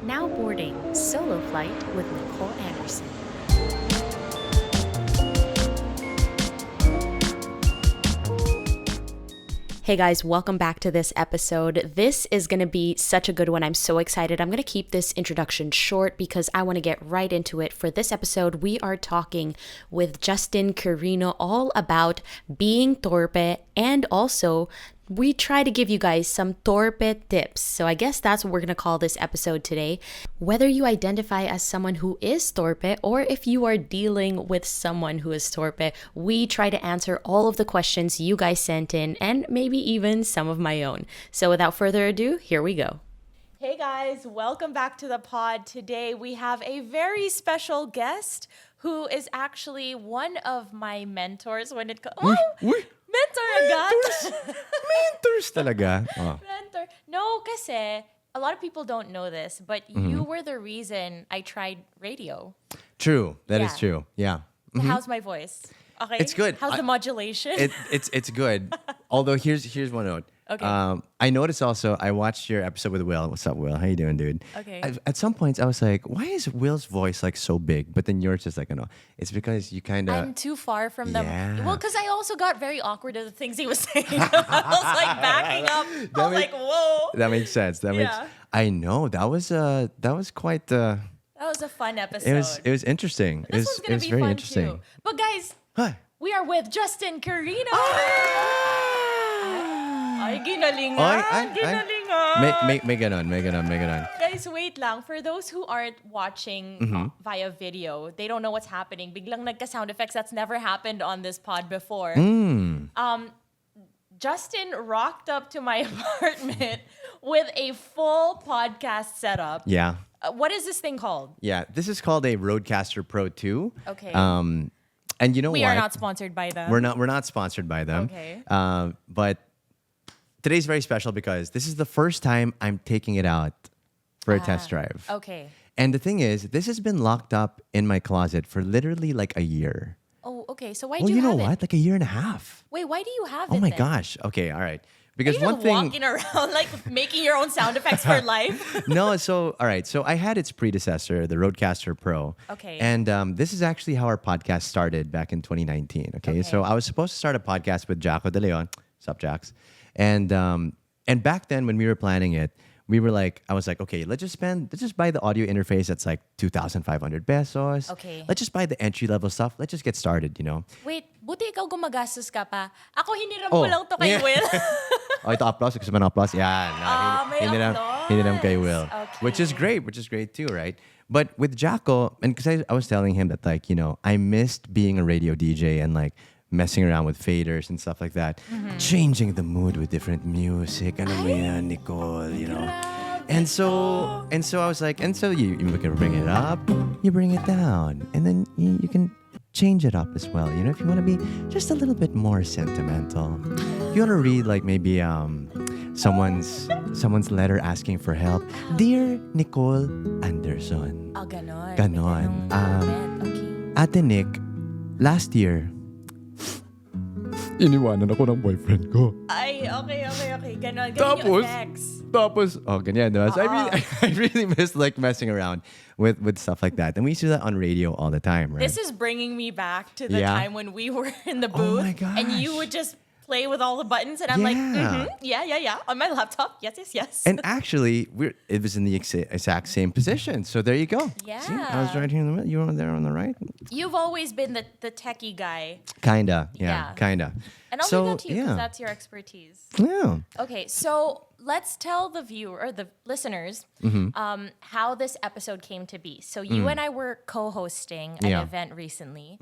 Now boarding solo flight with Nicole Anderson. Hey guys, welcome back to this episode. This is going to be such a good one. I'm so excited. I'm going to keep this introduction short because I want to get right into it. For this episode, we are talking with Justin Quirino all about being torpe, and also we try to give you guys some torpe tips. So I guess that's what we're going to call this episode today. Whether you identify as someone who is torpe or if you are dealing with someone who is torpe, we try to answer all of the questions you guys sent in and maybe even some of my own. So without further ado, here we go. Hey guys, welcome back to the pod. Today we have a very special guest who is actually one of my mentors when it comes... Mentor agad? Mentors talaga. Oh. Mentor. No, kasi a lot of people don't know this, but you were the reason I tried radio. True. That is true. Yeah. How's my voice? Okay. It's good. How's the modulation? It's good. Although here's one note. Okay. I noticed also, I watched your episode with Will. What's up, Will? How you doing, dude? Okay. At some points, I was like, why is Will's voice like so big? But then yours is like, no. It's because you kind of... I'm too far from them. Yeah. Well, because I also got very awkward at the things he was saying. I was like backing up. I was like, whoa. That makes sense. I know. That was quite... That was a fun episode. It was interesting. This one's going to be very fun interesting. too. But guys, we are with Justin Quirino. Ay, ginalingan. Ginalingan. May ganon. Guys, wait lang. For those who aren't watching via video, they don't know what's happening. Biglang nagka-sound effects. That's never happened on this pod before. Justin rocked up to my apartment with a full podcast setup. Yeah. What is this thing called? Yeah, this is called a Rodecaster Pro 2. Okay. And you know what? We are not sponsored by them. We're not sponsored by them. Okay. But today's very special because this is the first time I'm taking it out for a test drive. Okay. And the thing is, this has been locked up in my closet for literally like a year. Oh, okay. So why Well, do you you know have what? Like a year and a half. Wait, why do you have it Oh my then? gosh. Okay, all right. Are Because you just one thing... walking around like making your own sound effects for life? No, so, all right. So I had its predecessor, the Rodecaster Pro. Okay. And this is actually how our podcast started back in 2019. Okay. So I was supposed to start a podcast with Jaco De Leon. Sup, Jax? And back then when we were planning it, we were like, I was like, okay, let's just buy the audio interface that's like 2,500 pesos. Okay. Let's just buy the entry level stuff. Let's just get started, you know? Wait, buti ikaw gumagastos ka pa. Ako hiniram ko lang to kay yeah. Will. Oh, ito applause. Gusto mo ng applause? Yeah. May Hiniram kay Will. Okay. Which is great too, right? But with Jaco, and because I was telling him that, like, you know, I missed being a radio DJ and like messing around with faders and stuff like that. Changing the mood with different music. Ano mo yan, Nicole, you know? And so I was like, and so you can bring it up, you bring it down, and then you can change it up as well. You know, if you want to be just a little bit more sentimental, if you want to read like maybe someone's letter asking for help, Dear Nicole Anderson. Oh, ganon. Ganon. Okay. Ate Nick, last year, iniwanan ako ng boyfriend ko. Ay, okay. Ganon yung effects. Ganyan, diba? So I really miss like messing around with stuff like that. And we used to do that on radio all the time, right? This is bringing me back to the time when we were in the booth. Oh my gosh. And you would just play with all the buttons. And I'm like, yeah. On my laptop. Yes. And actually, it was in the exact same position. So there you go. Yeah. See, I was right here in the middle. You were there on the right. You've always been the techie guy. Kinda. And I'll leave that to you because that's your expertise. Yeah. Okay, so let's tell the viewer or the listeners how this episode came to be. So you and I were co-hosting an event recently.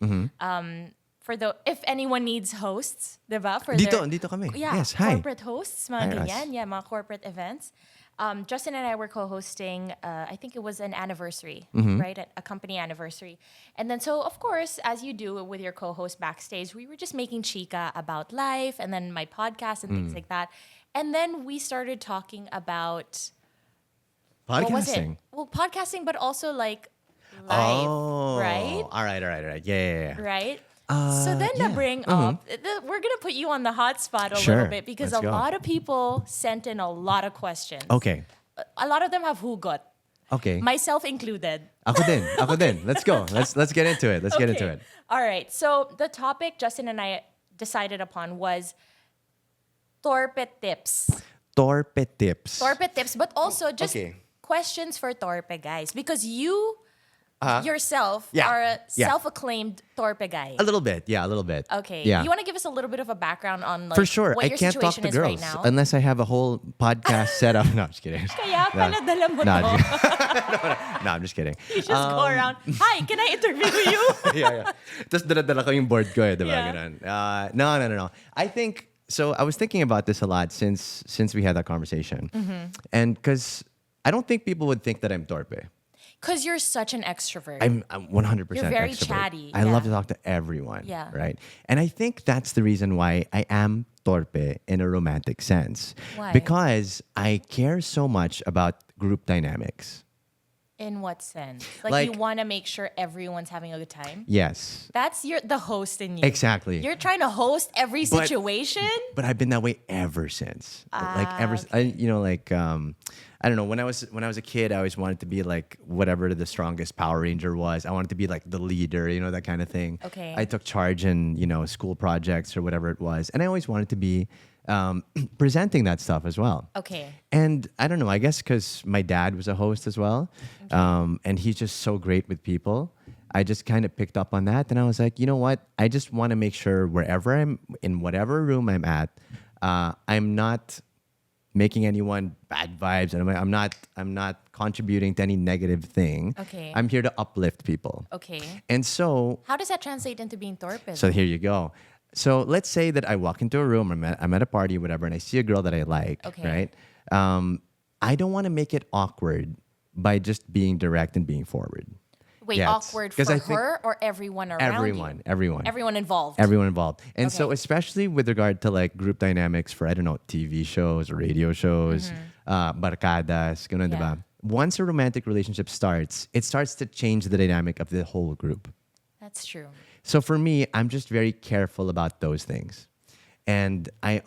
If anyone needs hosts, diba? Dito kami. Yeah, yes, hi. corporate hosts, mga ganyan. Yeah, mga corporate events. Justin and I were co-hosting, I think it was an anniversary, right? A company anniversary. And then so, of course, as you do with your co-host backstage, we were just making chica about life and then my podcast and things like that. And then we started talking about... Podcasting. What was it? Well, podcasting, but also like life, right? All right. Yeah. Right? So then to bring up, we're going to put you on the hot spot a little bit because Let's a go. lot of people sent in a lot of questions. Okay. A lot of them have hugot. Okay. Myself included. Ako din. Let's go. Let's get into it. Let's get into it. All right. So the topic Justin and I decided upon was Torpe tips. Torpe tips. Torpe tips, but also just Okay. questions for Torpe guys. Because you yourself Yeah. are a Yeah. self-acclaimed Torpe guy. A little bit. Yeah, a little bit. Okay. Yeah. You want to give us a little bit of a background on like For sure. what I your can't talk situation to is right girls now? unless I have a whole podcast set up. No, just kidding. Kaya pa nadala mo No, to. No, I'm just kidding. You just go around, hi, can I interview you? yeah. Tapos dala-dala ko yung board ko eh, diba? Yeah. Ganun. No. I think, so I was thinking about this a lot since we had that conversation. And because I don't think people would think that I'm torpe. Because you're such an extrovert. I'm 100% You're very extrovert. chatty, I yeah. love to talk to everyone. Yeah. Right? And I think that's the reason why I am torpe in a romantic sense. Why? Because I care so much about group dynamics. In what sense? Like- Like you want to make sure everyone's having a good time? Yes. That's the host in you. Exactly. You're trying to host every But- situation? But I've been that way ever since. I don't know. When I was a kid, I always wanted to be like whatever the strongest Power Ranger was. I wanted to be like the leader, that kind of thing. Okay. I took charge in school projects or whatever it was, and I always wanted to be presenting that stuff as well. Okay. And I don't know. I guess because my dad was a host as well, and he's just so great with people. I just kind of picked up on that, and I was like, you know what? I just want to make sure wherever I'm in, whatever room I'm at, I'm not making anyone bad vibes, and I'm not contributing to any negative thing. Okay. I'm here to uplift people. Okay. And so How does that translate into being Torpe? so here you go. So let's say that I walk into a room, I'm at a party, whatever, and I see a girl that I like, Okay. right? I don't want to make it awkward by just being direct and being forward. Wait, Yes. awkward 'Cause for I think her or everyone around you? Everyone. Everyone involved. Everyone involved. And so Okay. especially with regard to like group dynamics for, I don't know, TV shows or radio shows, barkadas, ganun, Yeah. diba? Once a romantic relationship starts, it starts to change the dynamic of the whole group. That's true. So for me, I'm just very careful about those things. And I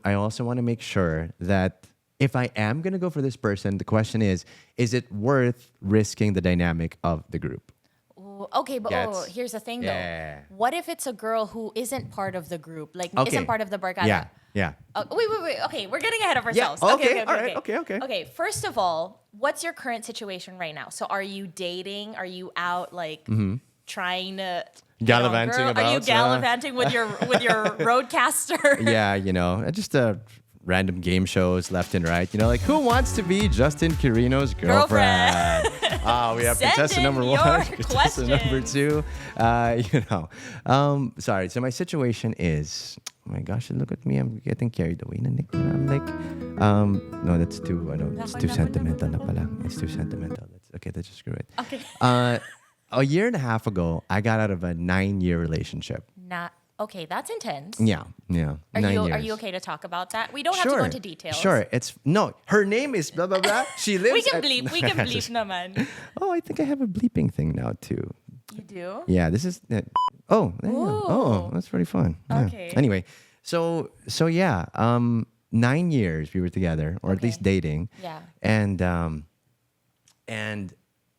also want to make sure that if I am going to go for this person, the question is it worth risking the dynamic of the group? Ooh, okay, but Gets? here's the thing Yeah. though. What if it's a girl who isn't part of the group? Like Okay. isn't part of the barkada? Yeah. Wait. Okay, we're getting ahead of ourselves. Yeah, Okay. all right, okay. Okay, first of all, what's your current situation right now? So are you dating? Are you out like trying to Gallivanting girl? Are you about, gallivanting with your roadcaster? Yeah, just random game shows left and right. Like who wants to be Justin Quirino's girlfriend? We have Send contestant in number your 1, contestant number questions. 2. Sorry. So my situation is, oh my gosh, look at me. I'm getting carried away. I'm like, no, that's too. It's too sentimental na pala. It's too sentimental. Let's just screw it. Okay. A year and a half ago, I got out of a 9-year relationship. Okay, that's intense. Yeah. Are 9 you years. are you okay to talk about that? We don't have to go into details. Sure. Her name is blah blah blah. She lives. We can at- bleep. We can bleep naman. Oh, I think I have a bleeping thing now too. You do? Yeah, this is. There you go. Oh, that's pretty fun. Yeah. Okay. Anyway, so yeah, 9 years we were together, or at least dating. Yeah. And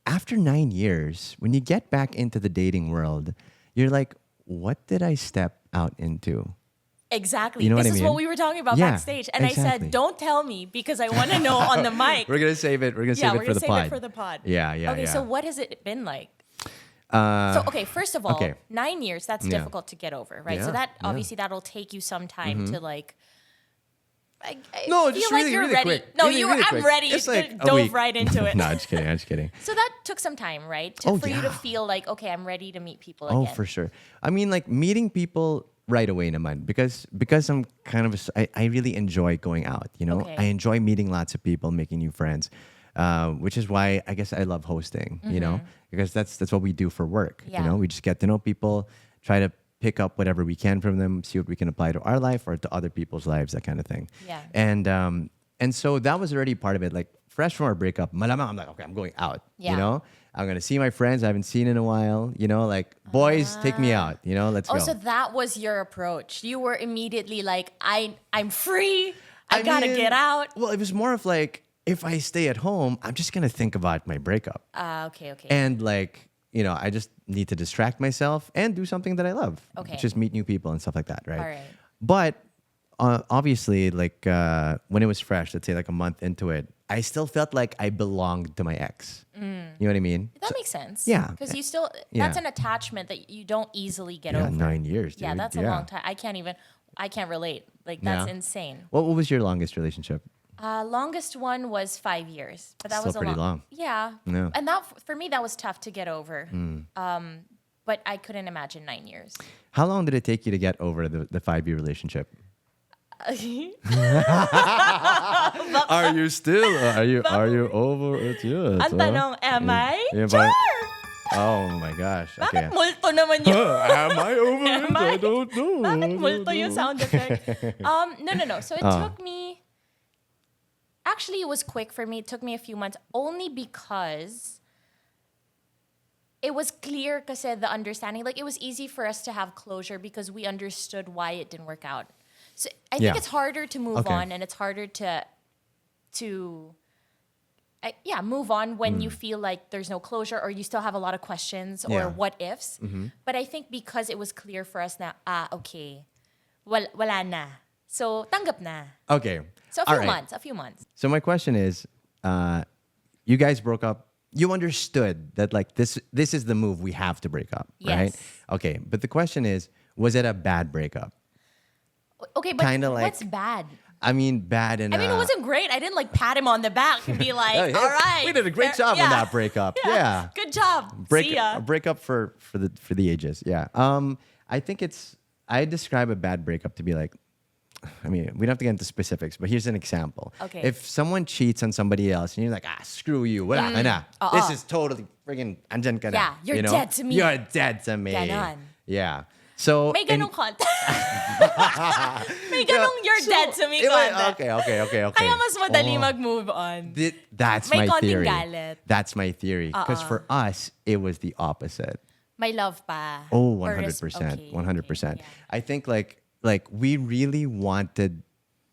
after 9 years, when you get back into the dating world, you're like, what did I step out into? Exactly. You know This what I is mean? what we were talking about Yeah, backstage. And I exactly. said, don't tell me because I want to know on the mic. We're gonna save it. We're gonna save it for the pod. it for the pod. Yeah. Okay, yeah. so what has it been like? First of all, okay. 9 years, that's Yeah. difficult to get over, right? Yeah, So that yeah. obviously that'll take you some time to like. I No, feel just like really, you're really ready. quick. No, Really, really I'm quick. ready. It's You like a dove week. right into it. No, I'm just kidding. So that took some time, right? For you to yeah. feel like, okay, I'm ready to meet people Oh, again. for sure. I mean, like meeting people right away, naman, because I'm kind of I really enjoy going out. Okay. I enjoy meeting lots of people, making new friends, which is why I guess I love hosting. Because that's what we do for work. Yeah. We just get to know people, try to pick up whatever we can from them, see what we can apply to our life or to other people's lives, that kind of thing. Yeah. And so that was already part of it. Like fresh from our breakup, malamang I'm like, okay, I'm going out. Yeah. I'm gonna see my friends I haven't seen in a while. Like boys, take me out. Let's go. So that was your approach. You were immediately like, I'm free. I gotta mean, get out. Well, it was more of like if I stay at home, I'm just gonna think about my breakup. Okay. And like, I just need to distract myself and do something that I love. Okay. Just meet new people and stuff like that, right? All right. But obviously, like when it was fresh, let's say like a month into it, I still felt like I belonged to my ex. You know what I mean? That makes sense. Yeah. Because you still, Yeah. that's an attachment that you don't easily get Yeah, over. 9 years, dude. Yeah, that's a long time. I can't relate. Like, that's Yeah. insane. What was your longest relationship? Longest one was 5 years, but that Still was a pretty long. Yeah. Yeah. And that, for me, that was tough to get over. But I couldn't imagine 9 years. How long did it take you to get over the 5-year relationship? Are you still? Are you over it yet? Ang tanong, am I? Yeah, Sure! oh my gosh. Okay. Bakit multo naman yun? Am I over it? Am I? I don't know. Bakit multo yung sound effect? No. So it took me... Actually, it was quick for me. It took me a few months only because it was clear kasi the understanding. Like, it was easy for us to have closure because we understood why it didn't work out. So I think it's harder to move on, and it's harder to move on when you feel like there's no closure or you still have a lot of questions or what ifs. But I think because it was clear for us na, okay, wala na. So, tanggap na. Okay. So a few months. So my question is, you guys broke up. You understood that like this is the move. We have to break up, right? Yes. Okay. But the question is, was it a bad breakup? Okay, but Kinda like- what's bad? I mean, bad and. I mean, it wasn't great. I didn't like pat him on the back and be like, Hey, all right. we did a great job on that breakup. Yeah. Good job. See ya. A breakup for the ages. Yeah. I think I describe a bad breakup to be like, I mean, we don't have to get into specifics, but here's an example. Okay. If someone cheats on somebody else and you're like, screw you, wala ka na. This is totally friggin' andyan ka na. Yeah, you're dead to me. You're dead to me. Ganon. Yeah. So May ganong content. May ganong you're dead to me content. Okay. Kaya mas madali mag-move on. That's May my konting theory. galit. That's my theory. Because for us, it was the opposite. May love pa. Oh, Or 100%. okay, 100%. yeah. I think like we really wanted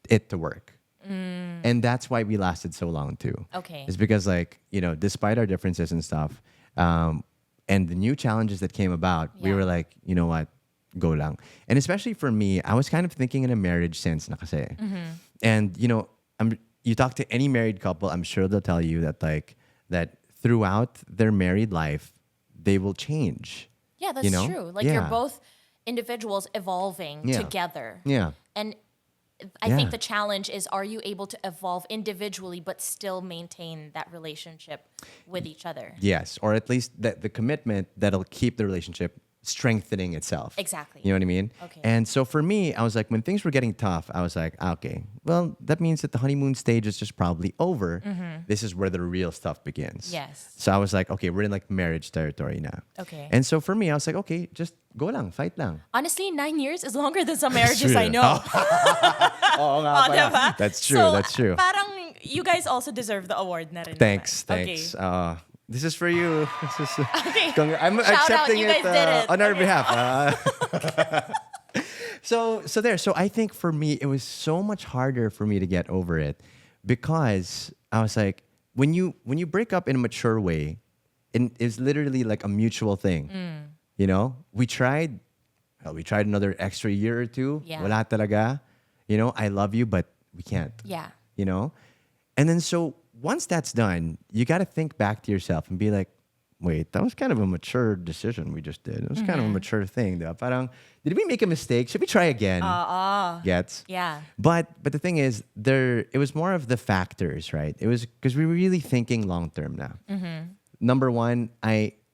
it to work. And that's why we lasted so long too. Okay. It's because like, despite our differences and stuff, and the new challenges that came about, we Yeah. were like, you know what? Go lang. And especially for me, I was kind of thinking in a marriage sense na kasi. And you talk to any married couple, I'm sure they'll tell you that that throughout their married life, they will change. Yeah, that's true. Like, you're both individuals evolving Yeah. together. Yeah. And I think the challenge is, are you able to evolve individually but still maintain that relationship with each other? Yes, or at least the commitment that'll keep the relationship strengthening itself. Exactly. You know what I mean? Okay. And so for me, I was like, when things were getting tough, I was like, okay, well, that means that the honeymoon stage is just probably over. This is where the real stuff begins. Yes. So I was like, okay, we're in like marriage territory now. Okay. And so for me, I was like, okay, just go lang, fight lang. Honestly, 9 years is longer than some marriages I know. Oo nga pala. Diba? That's true, So, that's true. Parang you guys also deserve the award na rin. Thanks. naman. Okay. This is for you. This is, Okay. I'm Shout out, accepting you guys it, did it. on our Okay. behalf. So I think for me, it was so much harder for me to get over it because I was like, when you break up in a mature way, it's literally like a mutual thing. We tried another extra year or two. Yeah. Wala talaga. I love you, but we can't. Yeah. And then so once that's done, you got to think back to yourself and be like, wait, that was kind of a mature decision we just did. It was kind of a mature thing. Diba? Parang, did we make a mistake? Should we try again? Gets? Yeah. But the thing is, it was more of the factors, right? It was because we were really thinking long term now. Number one,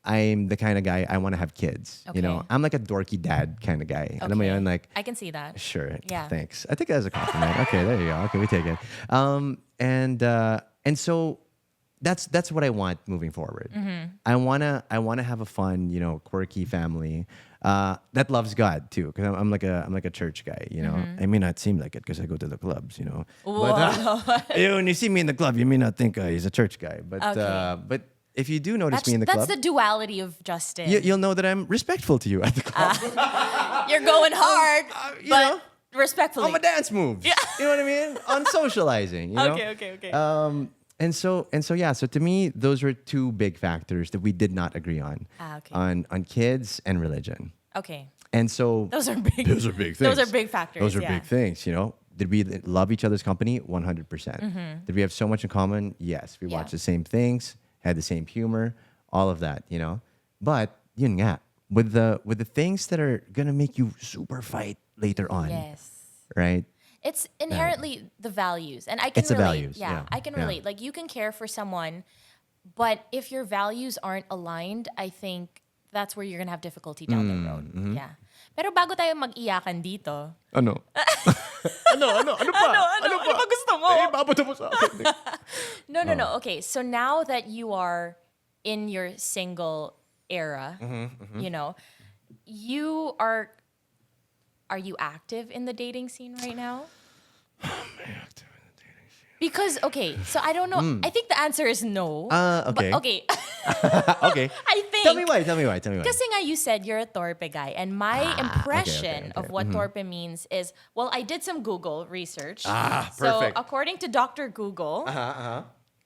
I'm the kind of guy, I want to have kids. Okay. I'm like a dorky dad kind of guy. Alam mo yun, like, I can see that. sure. Yeah. Thanks. I think that was a compliment. Okay, there you go. Okay, we take it. And so that's what I want moving forward. I wanna have a fun, quirky family that loves God too. Because I'm like a church guy. I may not seem like it because I go to the clubs. But when you see me in the club, you may not think he's a church guy. But Okay. but if you do notice me in the club, That's the duality of Justin. you'll know that I'm respectful to you at the club. You're going hard, you but know, respectfully. on my dance moves. You know what I mean? On socializing. Okay. yeah. So to me, those were two big factors that we did not agree on. Okay. On kids and religion. Okay. And so Those are big. Those are big things. Those are big factors. Those are yeah. big things. Did we love each other's company? 100%. Did we have so much in common? Yes. We watched the same things, had the same humor, all of that. But yun nga, with the things that are gonna make you super fight later on. Yes. Right. It's inherently the values, and I can It's the relate. values, Yeah, yeah, I can yeah. relate. Like you can care for someone, but if your values aren't aligned, I think that's where you're gonna have difficulty down the road. Yeah. Pero bago tayo mag-iyakan dito. Ano? Ano pa? Ano pa gusto mo? Babato mo sa akin. No. Okay, so now that you are in your single era, you are you active in the dating scene right now? Because, okay, so I don't know. I think the answer is no. Okay. But, okay. Okay. I think. Tell me why. Kasi nga you said you're a Torpe guy. And my impression okay. of what Torpe means is, well, I did some Google research. Perfect. So according to Dr. Google,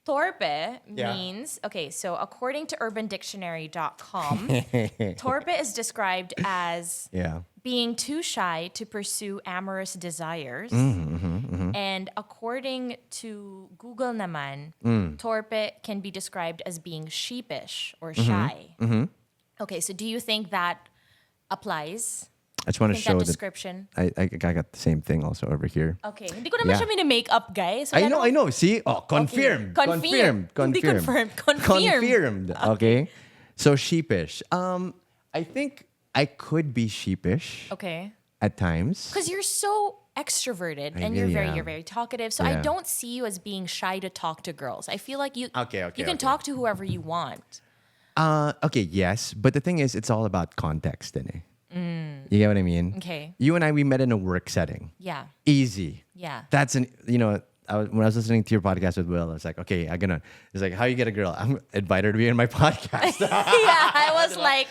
Torpe means, okay, so according to urbandictionary.com, Torpe is described as being too shy to pursue amorous desires. And according to Google naman, Torpe can be described as being sheepish or shy. Okay, so do you think that applies? I just want to show that that description. I got the same thing also over here. Okay, hindi ko naman siya mini-makeup, guys. So I know. See? Oh, confirmed. Okay. Confirmed. Hindi confirmed. Confirmed. Okay. So sheepish. I think I could be sheepish. Okay. At times. Because you're so extroverted and really you're very talkative. So I don't see you as being shy to talk to girls. I feel like you can talk to whoever you want. Okay, yes. But the thing is, it's all about context, eh? You get what I mean? Okay. You and I, we met in a work setting. Yeah. Easy. Yeah. That's when I was listening to your podcast with Will, I was like, okay, it's like, how you get a girl? I'm invite her to be in my podcast. Yeah, I was like,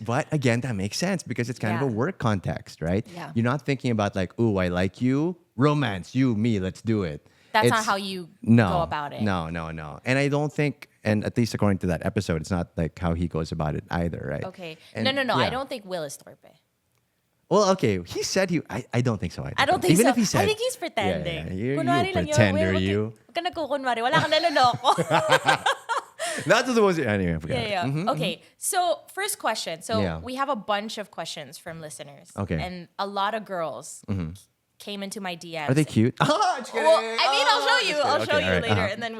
But again, that makes sense because it's kind of a work context, right? Yeah. You're not thinking about like, ooh, I like you, romance, you, me, let's do it. That's not how you go about it. No. And I don't think, and at least according to that episode, it's not like how he goes about it either, right? Okay. And, No. I don't think Will is Torpe. Well, okay. He said I don't think so. I don't think Even so. if he said, I think he's pretending. Yeah. You Kunwari lang yun. pretender, Wait, you. Huwag ka nagkukunwari. Wala kang naloloko. That's the ones. Anyway, I forgot. Yeah. Okay. So first question. So we have a bunch of questions from listeners. Okay. And a lot of girls came into my DMs. Are they cute? Well, I mean, I'll show you. I'll show you alright, later, and then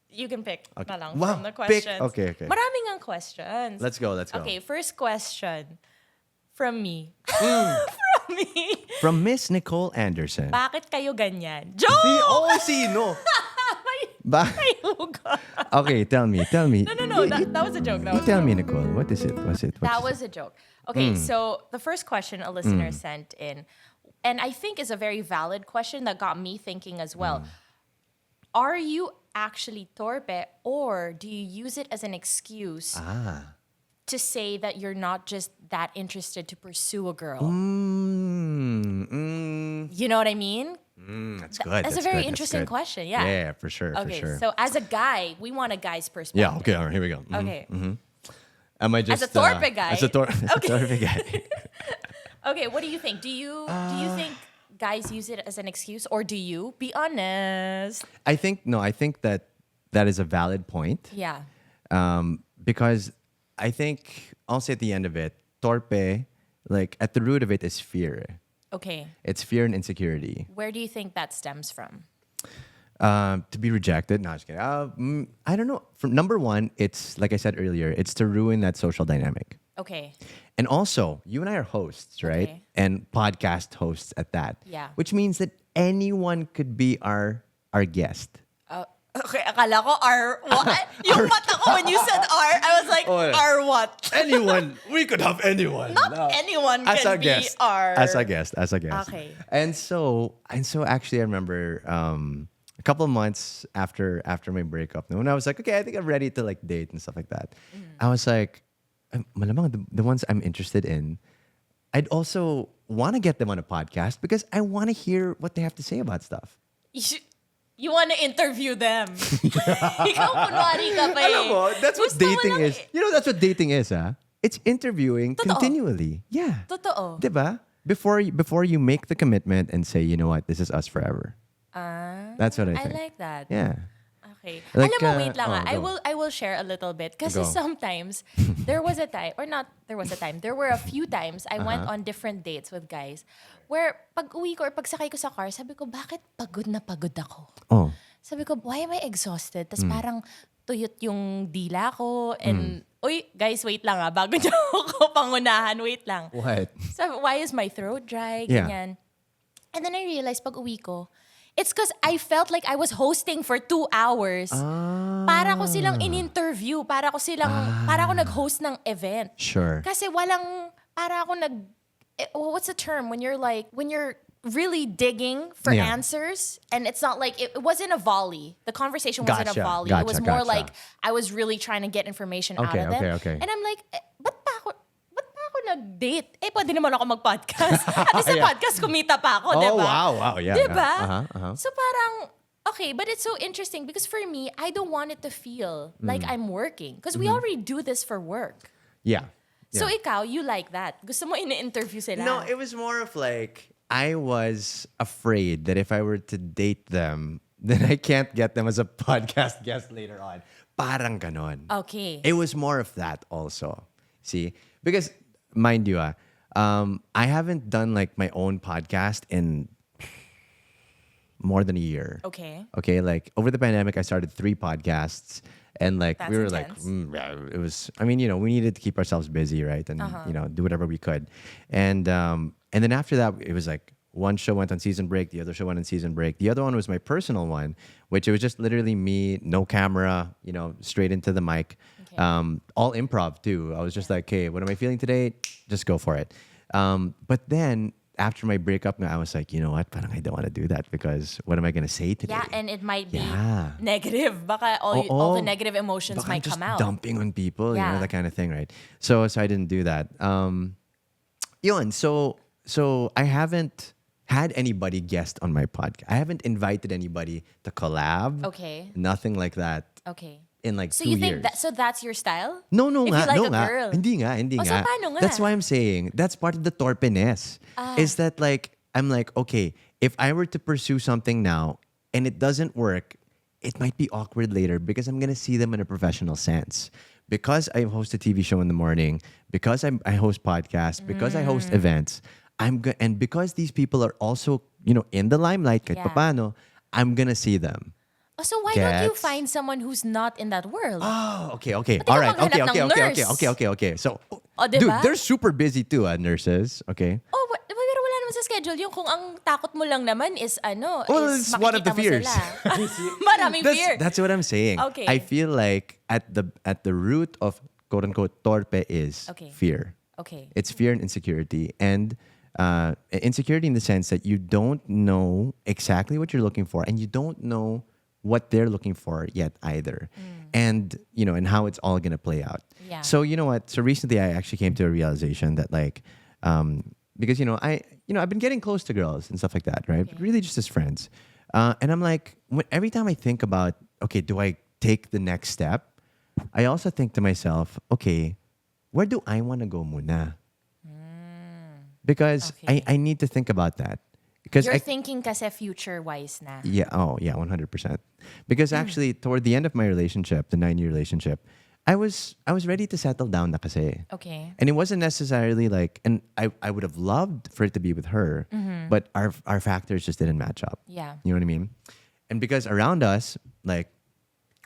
you can pick na lang Wow, from the pick. questions. Okay. Maraming ang questions. Let's go. Okay, first question from me. From me. From Miss Nicole Anderson. Bakit kayo ganyan? Joke! Sino? May hugot. Okay, tell me. No. That was a joke. You tell me, Nicole. What is it? That was a joke. Okay, so the first question a listener sent in, and I think is a very valid question that got me thinking as well. Are you actually torpe, or do you use it as an excuse to say that you're not just that interested to pursue a girl? You know what I mean? That's good. That's a very interesting question. Yeah. Yeah, for sure. Okay, for sure. so as a guy, we want a guy's perspective. Yeah. Okay. All right. Here we go. Okay. Am I just As a Torpe guy. As a Torpe guy. Okay, what do you think? Do you think guys use it as an excuse, or do you? Be honest. I think that is a valid point. Yeah. Because I think also at the end of it, torpe, like at the root of it is fear. Okay. It's fear and insecurity. Where do you think that stems from? To be rejected. No, just kidding. I don't know. For number one, it's like I said earlier, it's to ruin that social dynamic. Okay. And also, you and I are hosts, right? Okay. And podcast hosts at that. Yeah. Which means that anyone could be our guest. Okay, akala ko R what? Yung mata ko when you said R, I was like, R what? Anyone. We could have anyone. Not anyone as can a be guest. R. As a guest. Okay. And so actually I remember a couple of months after my breakup, when I was like, okay, I think I'm ready to like date and stuff like that. I was like, malamang the ones I'm interested in, I'd also want to get them on a podcast because I want to hear what they have to say about stuff. You want to interview them. Ikaw kunwari ka pa eh. Alam mo, that's what Gusto mo dating lang is. You know, that's what dating is, It's interviewing continually. Yeah. Totoo. Diba? Before you make the commitment and say, you know what, this is us forever. That's what I think. I like that. Yeah. Okay. Like, Alam mo, wait lang go. I will share a little bit. Kasi Go. sometimes, there was a time, there were a few times I went on different dates with guys where pag uwi ko or pag sakay ko sa car, sabi ko, bakit pagod na pagod ako? Oh. Sabi ko, why am I exhausted? Tapos parang tuyot yung dila ko. And, uy, guys, wait lang bago niyo ako pangunahan, wait lang. What? So, why is my throat dry? Yeah. Ganyan. And then I realized pag uwi ko, it's because I felt like I was hosting for 2 hours. Para ko silang in-interview. Para ako nag-host ng event. Sure. Kasi what's the term? When you're really digging for answers and it's not like, it wasn't a volley. The conversation wasn't a volley. It was more like, I was really trying to get information out of them. Okay. And I'm like, ba't pa ako nag-date? Pwede naman ako mag-podcast. At least sa podcast, kumita pa ako, diba? Oh, wow. Yeah. Diba? Uh-huh. So parang, okay, but it's so interesting because for me, I don't want it to feel like I'm working. Because we already do this for work. Yeah. So ikaw, you like that. Gusto mo ina-interview sila. No, it was more of like, I was afraid that if I were to date them, then I can't get them as a podcast guest later on. Parang ganon. Okay. It was more of that also. See? Because, mind you, I haven't done like my own podcast in more than a year. Okay. Okay, like over the pandemic, I started 3 podcasts. And like, That's we were intense. like, it was, I mean, we needed to keep ourselves busy, right? And, do whatever we could. And then after that, it was like one show went on season break, the other show went on season break. The other one was my personal one, which it was just literally me, no camera, straight into the mic. Okay. All improv too. I was just like, hey, what am I feeling today? Just go for it. But then after my breakup, I was like, you know what? Parang I don't want to do that because what am I going to say today? Yeah, and it might be negative. Baka all the negative emotions might come out. Dumping on people, Yeah. that kind of thing, right? So I didn't do that. Yun, so I haven't had anybody guest on my podcast. I haven't invited anybody to collab. Okay. Nothing like that. Okay. In like So 2 you years. think so that's your style? No If nga, you like no a nga. girl. Hindi nga. So paano nga? That's why I'm saying, that's part of the torpeness. Is that like, I'm like, okay, if I were to pursue something now and it doesn't work, it might be awkward later because I'm going to see them in a professional sense. Because I host a TV show in the morning, because I host podcasts, because I host events, and because these people are also, in the limelight, kahit paano, I'm going to see them. Oh, so why don't you Gets? find someone who's not in that world? Oh, okay. Ba't All ikaw right. maghanap ng nurse? Okay. So, diba? dude, they're super busy too, nurses. Okay. Oh, pero wala naman sa schedule. Yung kung ang takot mo lang naman is Well, is it's one of the makikita mo fears. sila. Maraming fear. That's what I'm saying. Okay. I feel like at the root of quote unquote torpe is fear. Okay. It's fear and insecurity, and insecurity in the sense that you don't know exactly what you're looking for, and you don't know what they're looking for yet either, and and how it's all gonna play out. Yeah. So you know what? So recently, I actually came to a realization that like, because I've been getting close to girls and stuff like that, right? But really just as friends, and I'm like, every time I think about, okay, do I take the next step? I also think to myself, okay, where do I want to go muna? Because I need to think about that. Because You're thinking kasi future-wise na. Yeah. Oh, yeah. 100%. Because actually, toward the end of my relationship, the 9-year relationship, I was ready to settle down na kasi. Okay. And it wasn't necessarily like, and I would have loved for it to be with her, but our factors just didn't match up. Yeah. You know what I mean? And because around us, like,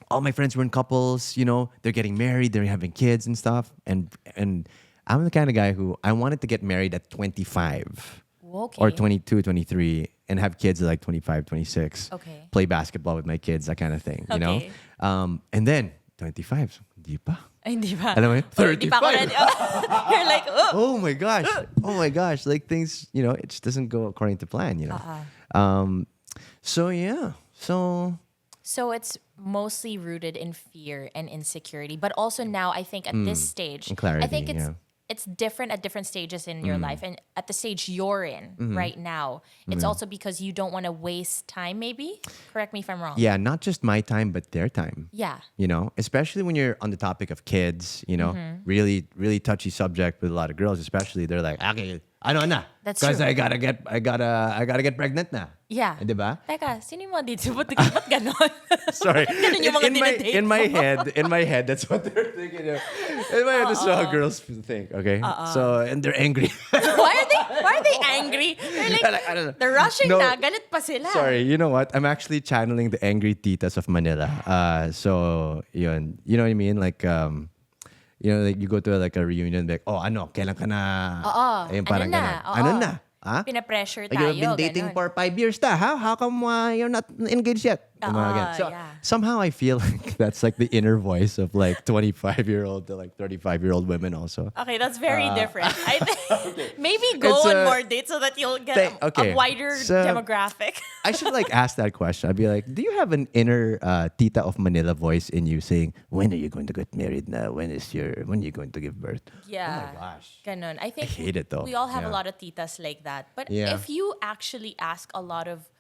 all my friends were in couples, they're getting married, they're having kids and stuff. And I'm the kind of guy who I wanted to get married at 25. Okay. Or 22, 23, and have kids at like 25, 26. Okay. Play basketball with my kids, that kind of thing, you know? Okay. And then, 25, hindi pa. Ay, hindi pa. Alam mo yun? Oh, hindi pa ako 35. ready. You're like, Oh my gosh. Like things, it just doesn't go according to plan, So yeah. So it's mostly rooted in fear and insecurity. But also now, I think at this stage, And clarity, I think it's it's different at different stages in your life, and at the stage you're in right now, it's also because you don't want to waste time. Maybe correct me if I'm wrong. Yeah, not just my time, but their time. Yeah. You know, especially when you're on the topic of kids, you know, really, really touchy subject with a lot of girls, especially. They're like, okay, ano na. That's Because true. I gotta get pregnant na. Yeah. Eh, diba? Teka, sino yung mga dito? Ba't ganon? Sorry. Ganun yung mga dinedate in my mo. in my head, that's what they're thinking. In my head, that's how girls think. Okay, so and they're angry. Why are they angry? They're like, I don't know. they're rushing No. na. Galit pa sila. Sorry, you know what? I'm actually channeling the angry titas of Manila. So yun, you know what I mean? Like you know, like you go to like a reunion, like, oh, ano, kailan ka na? Ayun, parang Ano na? ganun. Oo. Ano na? Ha? Pinapressure Like, tayo. you've been dating ganon. for 5 years na. How come you're not engaged yet? Yung mga ganun. So yeah. somehow I feel like that's like the inner voice of like 25-year-old to like 35-year-old women also. Okay, that's very different. I think maybe go It's on a- more dates so that you'll get a wider So- demographic. I should like ask that question. I'd be like, do you have an inner Tita of Manila voice in you saying, when are you going to get married now? When are you going to give birth? Yeah. Oh my gosh. Ganon. I think hate it, though. we all have a Yeah. lot of titas like that. But Yeah. if you actually ask a lot of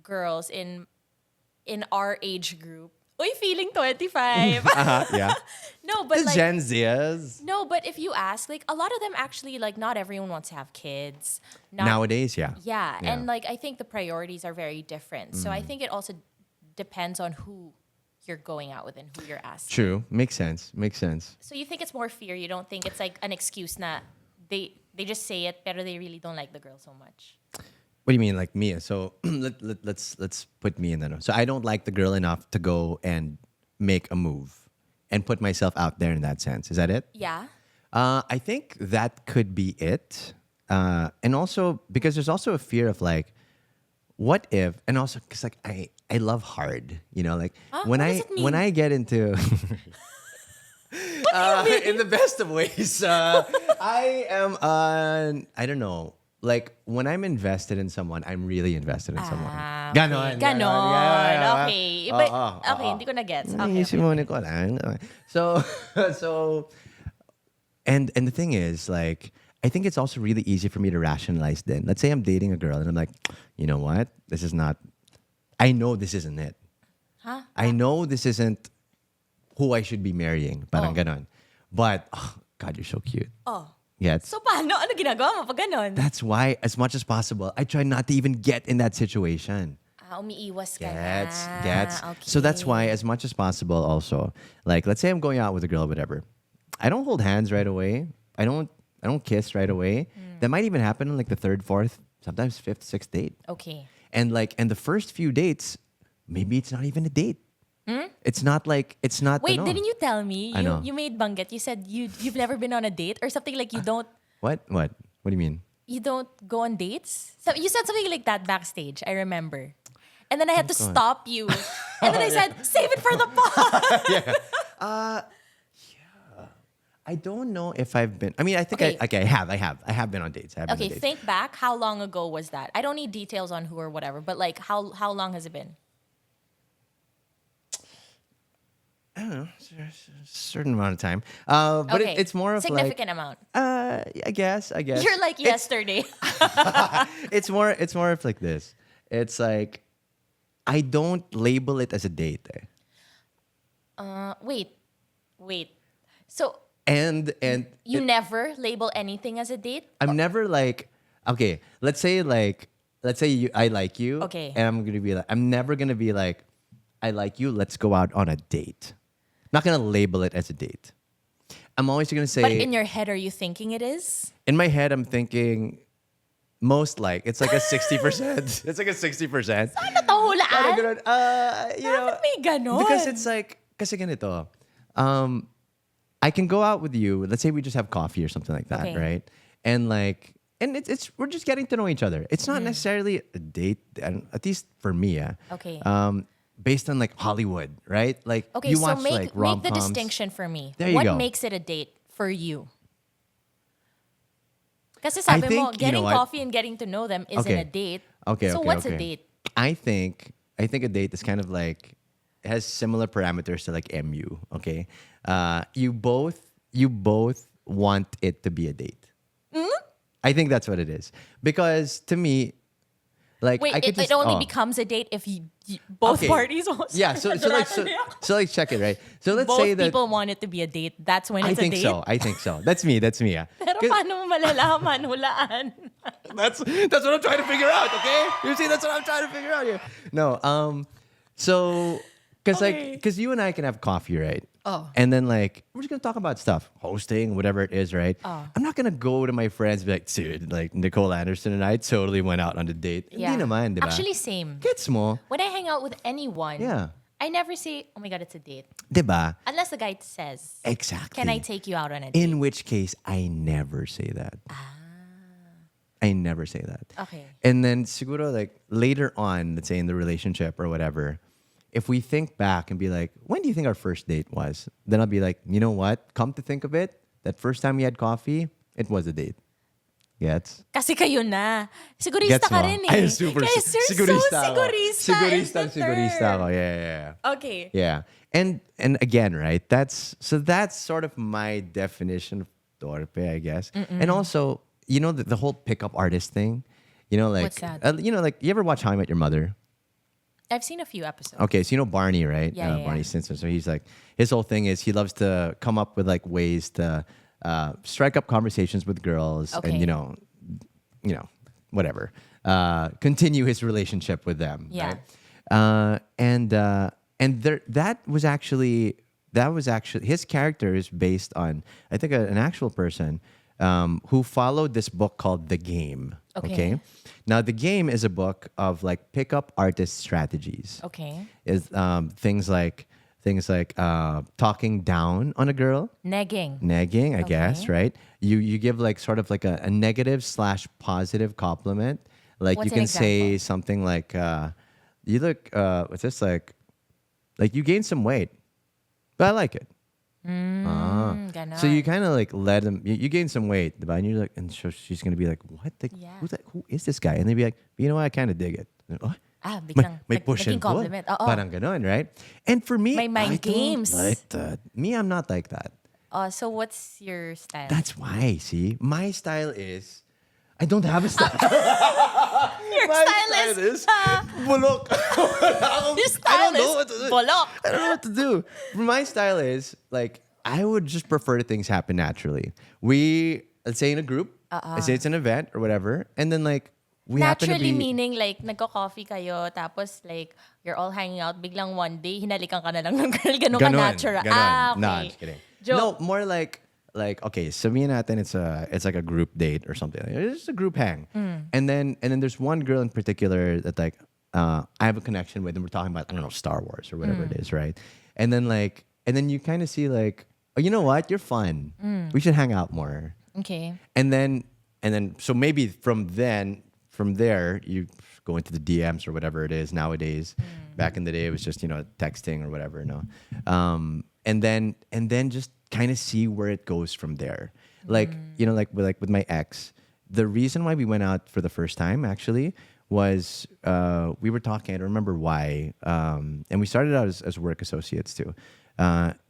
girls in our age group, uy, feeling 25. Yeah. No, but The like Gen Zers. no, but if you ask, like a lot of them actually like not everyone wants to have kids. Not, Nowadays, yeah. yeah, and like I think the priorities are very different. So I think it also depends on who you're going out with and who you're asking. True. Makes sense. Makes sense. So you think it's more fear? You don't think it's like an excuse na they just say it, pero they really don't like the girl so much. What do you mean, like me? So let's put me in that. So I don't like the girl enough to go and make a move and put myself out there in that sense. Is that it? Yeah. I think that could be it. And also because there's also a fear of like, what if? And also because like I love hard. You know, like What does it mean? when I get into in the best of ways, I am I don't know. Like when I'm invested in someone, I'm really invested in someone. Ganon. Ganon. Okay. But, okay, hindi ko na-gets. Okay. Simone ko lang. So, and the thing is, like, I think it's also really easy for me to rationalize then. Let's say I'm dating a girl and I'm like, you know what? This is not, I know this isn't it. Huh? I know this isn't who I should be marrying. Parang ganon. But, oh, God, you're so cute. Oh. Yeah, So paano? Ano ginagawa mo pag ganon? that's why, as much as possible, I try not to even get in that situation. Umiiwas ka Gets. na. Okay. So that's why, as much as possible, also, like, let's say I'm going out with a girl, whatever. I don't hold hands right away. I don't kiss right away. That might even happen on like the third, fourth, sometimes fifth, sixth date. Okay. And the first few dates, maybe it's not even a date. It's not. Wait, ano. didn't you tell me? I know. You made banggit. You said you've never been on a date or something like you don't What? What do you mean? you don't go on dates? So you said something like that backstage, I remember. And then I had to stop you. And then I said, save it for the pod. I don't know if I've been. I mean, I think Okay. I have been on dates. I have been Okay, on dates. think back. How long ago was that? I don't need details on who or whatever, but like how long has it been? I don't know, a certain amount of time. But Okay. it's more of significant amount. I guess. You're like yesterday. It's more of like this. It's like I don't label it as a date. Wait. So And you never label anything as a date? I'm never like, okay, let's say I like you. Okay. And I'm never gonna be like, I like you, let's go out on a date. Not gonna label it as a date. I'm always gonna say, But in your head, are you thinking it is? in my head, I'm thinking most like it's like a 60%. It's like a 60%. Ano to hulaan? Parang ganun. You know, Bakit may ganon? because it's like, kasi ganito, I can go out with you. Let's say we just have coffee or something like that, Okay. right? And it's we're just getting to know each other. It's not necessarily a date, at least for me. Okay. Based on like Hollywood, right? Like Okay, you so watch make like the rom-coms. distinction for me. There you What go. makes it a date for you? Kasi sabi mo, think, you getting know what? coffee and getting to know them isn't Okay. a date. Okay. So okay, what's okay. a date? I think a date is kind of like it has similar parameters to like MU. Okay. You both want it to be a date. I think that's what it is. Because to me, like Wait, I could it only becomes a date if both parties want. Yeah, so like check it, right? So let's both say that people want it to be a date. That's when I it's a think date. so. I think so. That's me. Yeah. Pero paano mo malalaman? Hulaan. That's what I'm trying to figure out, okay? You see, that's what I'm trying to figure out here. No, so because you and I can have coffee, right? Oh. And then like we're just gonna talk about stuff, hosting, whatever it is, right? Oh. I'm not gonna go to my friends and be like, dude, like Nicole Anderson and I totally went out on a date. Yeah. Hindi naman, diba? Actually, same. Gets mo. When I hang out with anyone, Yeah. I never say, oh my God, it's a date. Diba? Unless the guy says, Exactly. can I take you out on a date? In which case, I never say that. I never say that. Okay. And then siguro like later on, let's say in the relationship or whatever, if we think back and be like, when do you think our first date was? Then I'll be like, you know what? Come to think of it, that first time we had coffee, it was a date. Gets? Kasi kayo na. Sigurista Gets ka mo? rin eh. Ay, super Kaya you're sigurista so ako. sigurista. Sigurista ako. Yeah. Okay. Yeah. And again, right? That's sort of my definition of torpe, I guess. And also, you know, the whole pickup artist thing. You know, like, What's that? you know, like, you ever watch How I Met Your Mother? I've seen a few episodes. Okay, so you know Barney, right? Yeah, yeah, Barney yeah. Stinson. So he's like, his whole thing is he loves to come up with like ways to strike up conversations with girls Okay. and you know, whatever. Continue his relationship with them. Yeah. Right? And there, that was actually his character is based on I think an actual person who followed this book called The Game. Okay. Now The Game is a book of like pickup artist strategies. Okay. Is things like talking down on a girl. Negging. I guess, right? You give like sort of like a negative / positive compliment. Like What's you an can say example? something like, you look, what's this like you gained some weight, but I like it. Ganon. So you kind of like let them, you gain some weight, diba? And you're like, and so she's going to be like, what? Yeah. Who is this guy? And they'd be like, you know what? I kind of dig it. What? Biglang May push naging and pull. compliment. Oo. Parang ganon, right? And for me, May mind I games. don't like that. Me, I'm not like that. So what's your style? That's why, see? My style is, I don't have a style. Your My style is bulok. your I style don't know what to is do. bolok. I don't know what to do. My style is, like, I would just prefer that things happen naturally. Let's say in a group, let's say it's an event or whatever, and then like, we happen to Naturally be... meaning like nagko-coffee kayo tapos like you're all hanging out biglang one day hinalikan ka na lang ng girl ganun ka natural. Ganon. Okay. No, I'm just kidding. Joke. No, more like okay, sabihin natin it's like a group date or something. It's just a group hang. And then there's one girl in particular that like I have a connection with and we're talking about I don't know Star Wars or whatever it is, right? And then you kind of see like, oh, you know what? You're fun. We should hang out more. Okay. And then so maybe from there you go into the DMs or whatever it is nowadays. Back in the day it was just, you know, texting or whatever, no. And then just kind of see where it goes from there. Like, you know, like with my ex, the reason why we went out for the first time actually was we were talking, I don't remember why, and we started out as work associates too.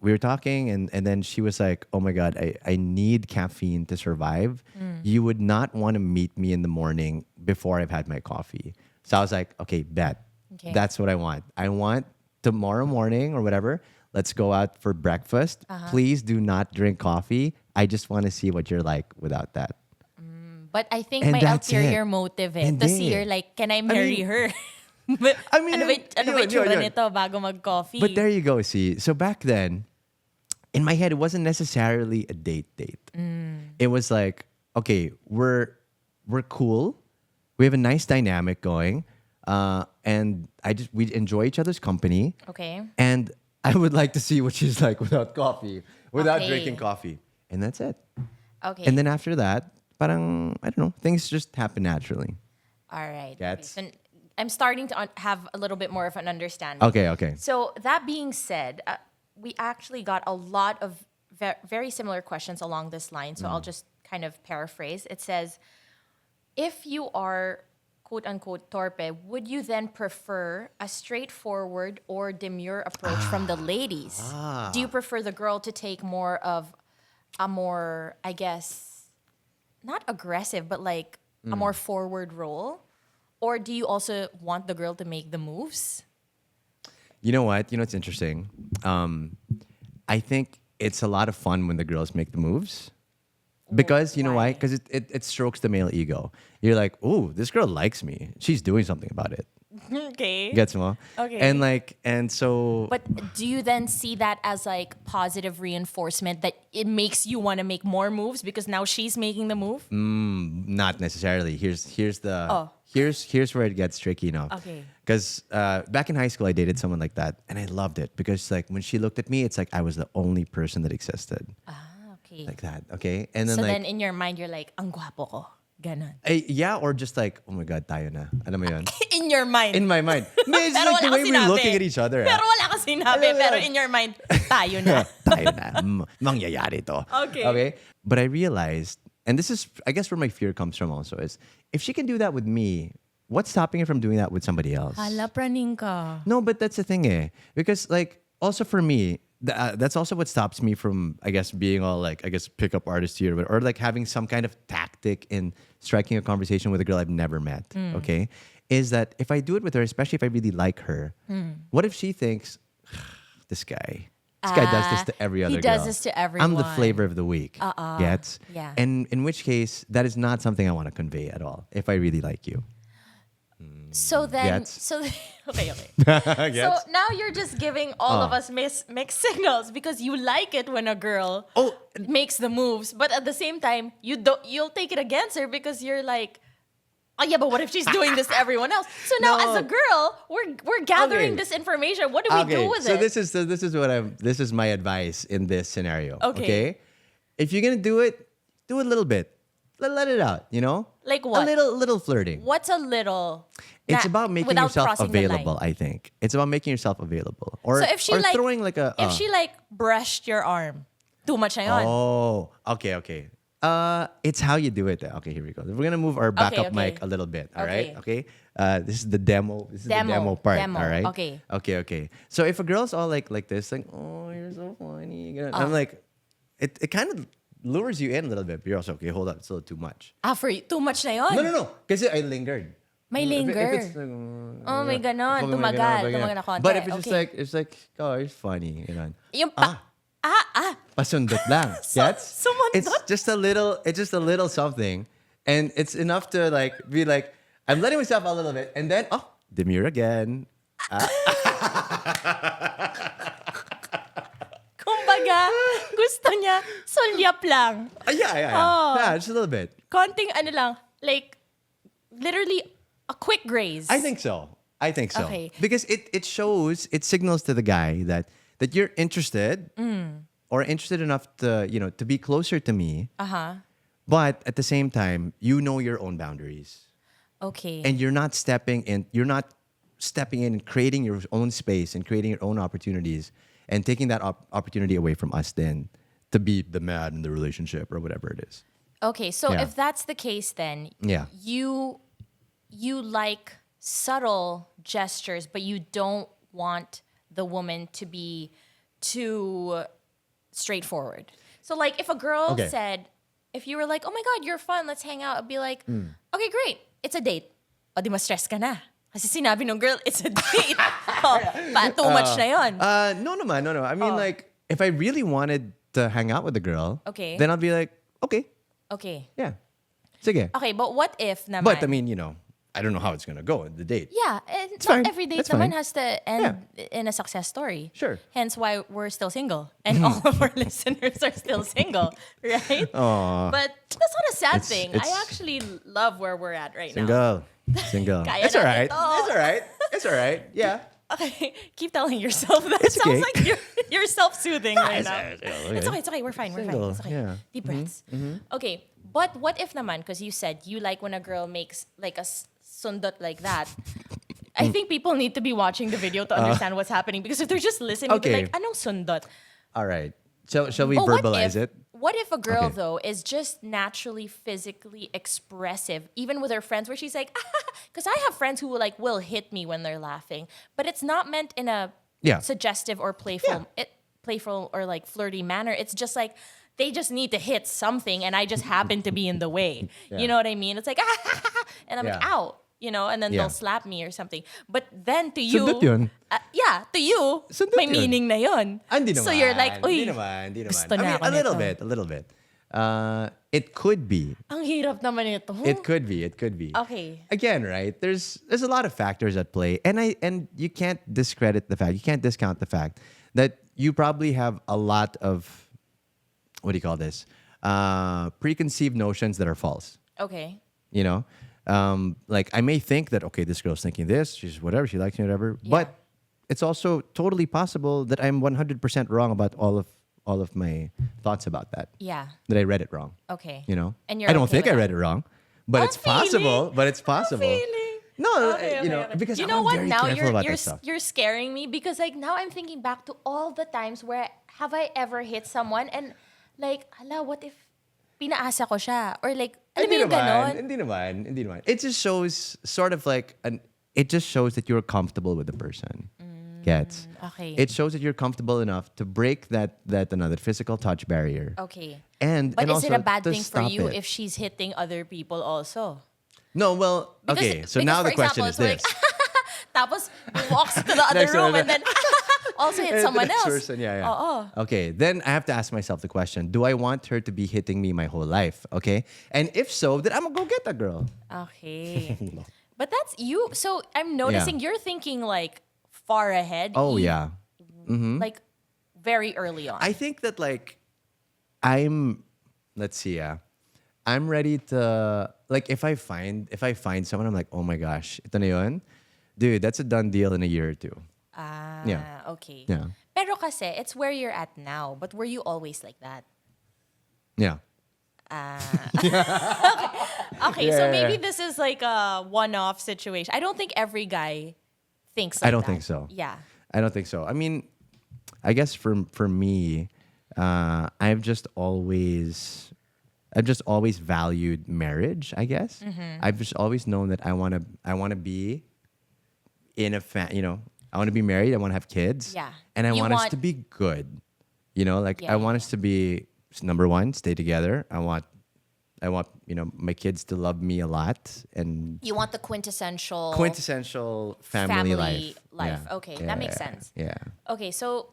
We were talking and then she was like, oh my God, I need caffeine to survive. You would not want to meet me in the morning before I've had my coffee. So I was like, okay, bet. Okay. That's what I want. I want tomorrow morning or whatever, let's go out for breakfast. Please do not drink coffee. I just want to see what you're like without that. But I think And my that's ulterior it. motive to Hindi. see her like, can I marry mean- her? I mean, ano ba yun, itsura yun. nito bago mag-coffee? But there you go, see. So back then, in my head, it wasn't necessarily a date. It was like, okay, we're cool. We have a nice dynamic going. And we enjoy each other's company. Okay. And I would like to see what she's like without coffee, without Okay. drinking coffee. And that's it. Okay. And then after that, parang, I don't know, things just happen naturally. All right. Gets? Okay. So I'm starting to have a little bit more of an understanding. Okay. So that being said, we actually got a lot of very similar questions along this line. So I'll just kind of paraphrase. It says, if you are quote unquote torpe, would you then prefer a straightforward or demure approach from the ladies? Do you prefer the girl to take more of a more, I guess, not aggressive, but like a more forward role? Or do you also want the girl to make the moves? You know what? You know what's interesting? I think it's a lot of fun when the girls make the moves. Because you know why? Why? Because it strokes the male ego. You're like, oh, this girl likes me. She's doing something about it. Okay. Gets mo? Okay. And so But do you then see that as like positive reinforcement that it makes you want to make more moves because now she's making the move? not necessarily. Here's the Oh. here's where it gets tricky now. Okay. Because back in high school, I dated someone like that, and I loved it because like when she looked at me, it's like I was the only person that existed, Okay. like that. Okay, and then So like then in your mind, you're like, ang gwapo ko. Ganon. yeah, or just like, oh my god, tayo na. Alam mo yun? In your mind. In my mind, no, it's Pero like the wala way kang we're sinabi. looking at each other. Pero wala ka sinabi. Pero in your mind, tayo na. Tayo na. Mangyayari to. Okay. Okay. But I realized, and this is, I guess, where my fear comes from also, is if she can do that with me, what's stopping her from doing that with somebody else? Hala, praning ka. No, but that's the thing, eh? Because like, also for me, that's also what stops me from, I guess, being all like, I guess, pickup artist here, or like having some kind of tactic in striking a conversation with a girl I've never met. Okay, is that if I do it with her, especially if I really like her, what if she thinks, this guy does this to every other he girl. does this to I'm the everyone. flavor of the week. Gets? Yeah. And in which case, that is not something I want to convey at all. If I really like you. So then, Gets? okay. Gets? So now you're just giving all of us mixed signals because you like it when a girl makes the moves, but at the same time you'll take it against her because you're like, oh yeah, but what if she's doing this to everyone else? So now No. as a girl, we're gathering Okay. this information. What do we do with so it? this is my advice in this scenario. Okay. If you're gonna do it a little bit. Let it out, you know? Like what? A little flirting. What's a little? It's about making without yourself crossing the line? available, I think. It's about making yourself available. Or, So if she or like throwing like a if she like brushed your arm, too much na yun. Oh, okay. It's how you do it. Okay, here we go. We're gonna move our backup Okay. mic a little bit. All right. Okay. This is the demo. This is the Demo. demo part. Demo. All right. Okay. So if a girl's all like this, like, oh, you're so funny. I'm like, it kind of lures you in a little bit. But you're also okay. Hold up, it's a little too much. For you, too much na yun. No. Because I lingered. May If linger. it's like, Oh, may ganon. may Tumagal. ganon, Tumagal na konti. But if it's just Okay. like, it's like, oh, it's funny. You know. Yung Pasundot lang. Gets? sumundot? It's just a little something. And it's enough to like be like, I'm letting myself out a little bit. And then, demure again. kumbaga, gusto niya, sulyap lang. Yeah. Oh. Yeah, just a little bit. Konting ano lang, like, literally a quick graze. I think so. Okay. Because it signals to the guy that you're interested or interested enough to, to be closer to me. But at the same time, you know your own boundaries. Okay. And you're not stepping in and creating your own space and creating your own opportunities and taking that opportunity away from us then to be the man in the relationship or whatever it is. Okay, so Yeah. if that's the case then, Yeah. you like subtle gestures, but you don't want the woman to be too straightforward. So like if a girl Okay. said, if you were like, oh my God, you're fun, let's hang out, I'd be like, okay, great, it's a date. O di ma-stress ka na. Kasi sinabi ng girl, it's a date. Too much na yun. No. I mean, like, if I really wanted to hang out with the girl, Okay. then I'll be like, okay, Okay. yeah. Sige. Okay, but what if naman? But I mean, I don't know how it's going to go in the date. yeah, and not fine. every date That's naman fine. has to end in a success story. Sure. Hence why we're still single. And all of our listeners are still single, right? But that's not a sad thing. I actually love where we're at right now. Single. Kaya It's all natin right. to. It's all right. Yeah. Okay, keep telling yourself that. It's Sounds okay. like you're self-soothing right now. It's It's okay. We're fine. Single, It's okay. yeah. Deep breaths. Okay, but what if naman, because you said you like when a girl makes like a sundot like that. I think people need to be watching the video to understand what's happening, because if they're just listening, they'll be Okay. like, anong sundot? All right. Shall we But verbalize it? What if a girl, Okay. though, is just naturally physically expressive, even with her friends, where she's like, because I have friends who will hit me when they're laughing, but it's not meant in a Yeah. suggestive or playful, playful or like flirty manner. It's just like they just need to hit something and I just happen to be in the way. You know what I mean? It's like, and I'm like, ow. And then they'll slap me or something. But then to you, Sundot yun. to you, Sundot may yun. meaning na yun. Hindi So naman, you're like, uy, hindi naman. gusto I na mean, ako a little bit. It could be. Ang hirap naman ito. It could be. Okay. Again, right? There's a lot of factors at play, and you can't discredit the fact. You can't discount the fact that you probably have a lot of, what do you call this? Preconceived notions that are false. Okay. Like I may think that, okay, this girl's thinking this, she's whatever, she likes me, whatever. Yeah. But it's also totally possible that I'm 100% wrong about all of my thoughts about that. Yeah. That I read it wrong. Okay. And you're I don't okay think with I that? read it wrong, but it's possible. But it's possible. No, Okay. because you I'm know what? very Now careful about that stuff. you're scaring me because like now I'm thinking back to all the times where have I ever hit someone and like, hala, what if pinaasa ko siya? Or like, alam mo yung ganon? Hindi naman. It just shows sort of like it just shows that you're comfortable with the person. Gets? Okay. It shows that you're comfortable enough to break that another physical touch barrier. Okay. And But is also it a bad to thing for stop you it. if she's hitting other people also? No, well, okay. So Because, now for the question example, is it's this. like, tapos walks to the other Next room one. and then also hit someone The next else. person, yeah. Oo. Okay, then I have to ask myself the question: do I want her to be hitting me my whole life? Okay, and if so, then I'm gonna go get that girl. Okay. But that's you. So I'm noticing you're thinking like far ahead. Oh yeah. Like very early on. I think that like let's see, I'm ready to like if I find someone, I'm like, oh my gosh, ito na yun? Dude, that's a done deal in a year or two. Okay. Yeah. Pero kasi it's where you're at now, but were you always like that? Yeah. Okay, so maybe this is like a one-off situation. I don't think every guy thinks like I don't that. think so. Yeah. I don't think so. I mean, I guess for me, I've just always valued marriage, I guess. I've just always known that I want to be in a I want to be married, I want to have kids. Yeah. And I You want us want- to be good. Like Yeah, I want us to be number one, stay together. I want my kids to love me a lot and You want the quintessential family life. life. Yeah. Okay, that makes sense. Yeah. Okay, so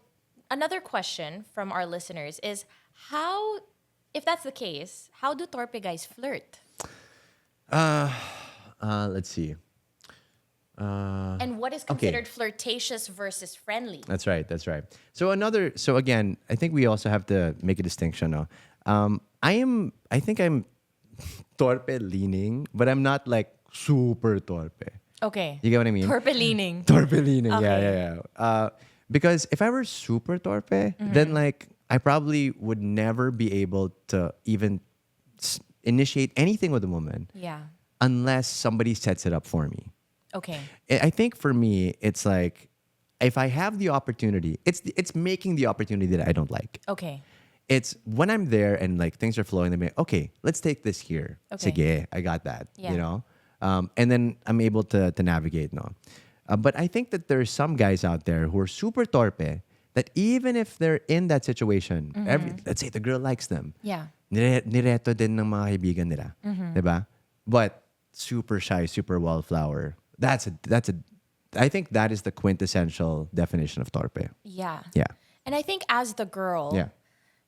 another question from our listeners is how, if that's the case, how do Torpe guys flirt? Let's see. And what is considered flirtatious versus friendly? That's right. So again, I think we also have to make a distinction. No? I think I'm torpe leaning, but I'm not like super torpe. Okay. You get what I mean? Torpe leaning. Torpe leaning. Okay. Yeah. Because if I were super torpe, then like I probably would never be able to even initiate anything with a woman Yeah. unless somebody sets it up for me. Okay. I think for me, it's like if I have the opportunity, it's making the opportunity that I don't like. Okay. It's when I'm there and like things are flowing, I'm like, okay, let's take this here. Okay. Sige, I got that. Yeah. And then I'm able to navigate. No, but I think that there's some guys out there who are super torpe that even if they're in that situation, let's say the girl likes them. Yeah. Nireto din ng mga kaibigan nila. Diba? But super shy, super wallflower. I think that is the quintessential definition of torpe. Yeah. Yeah. And I think as the girl, Yeah.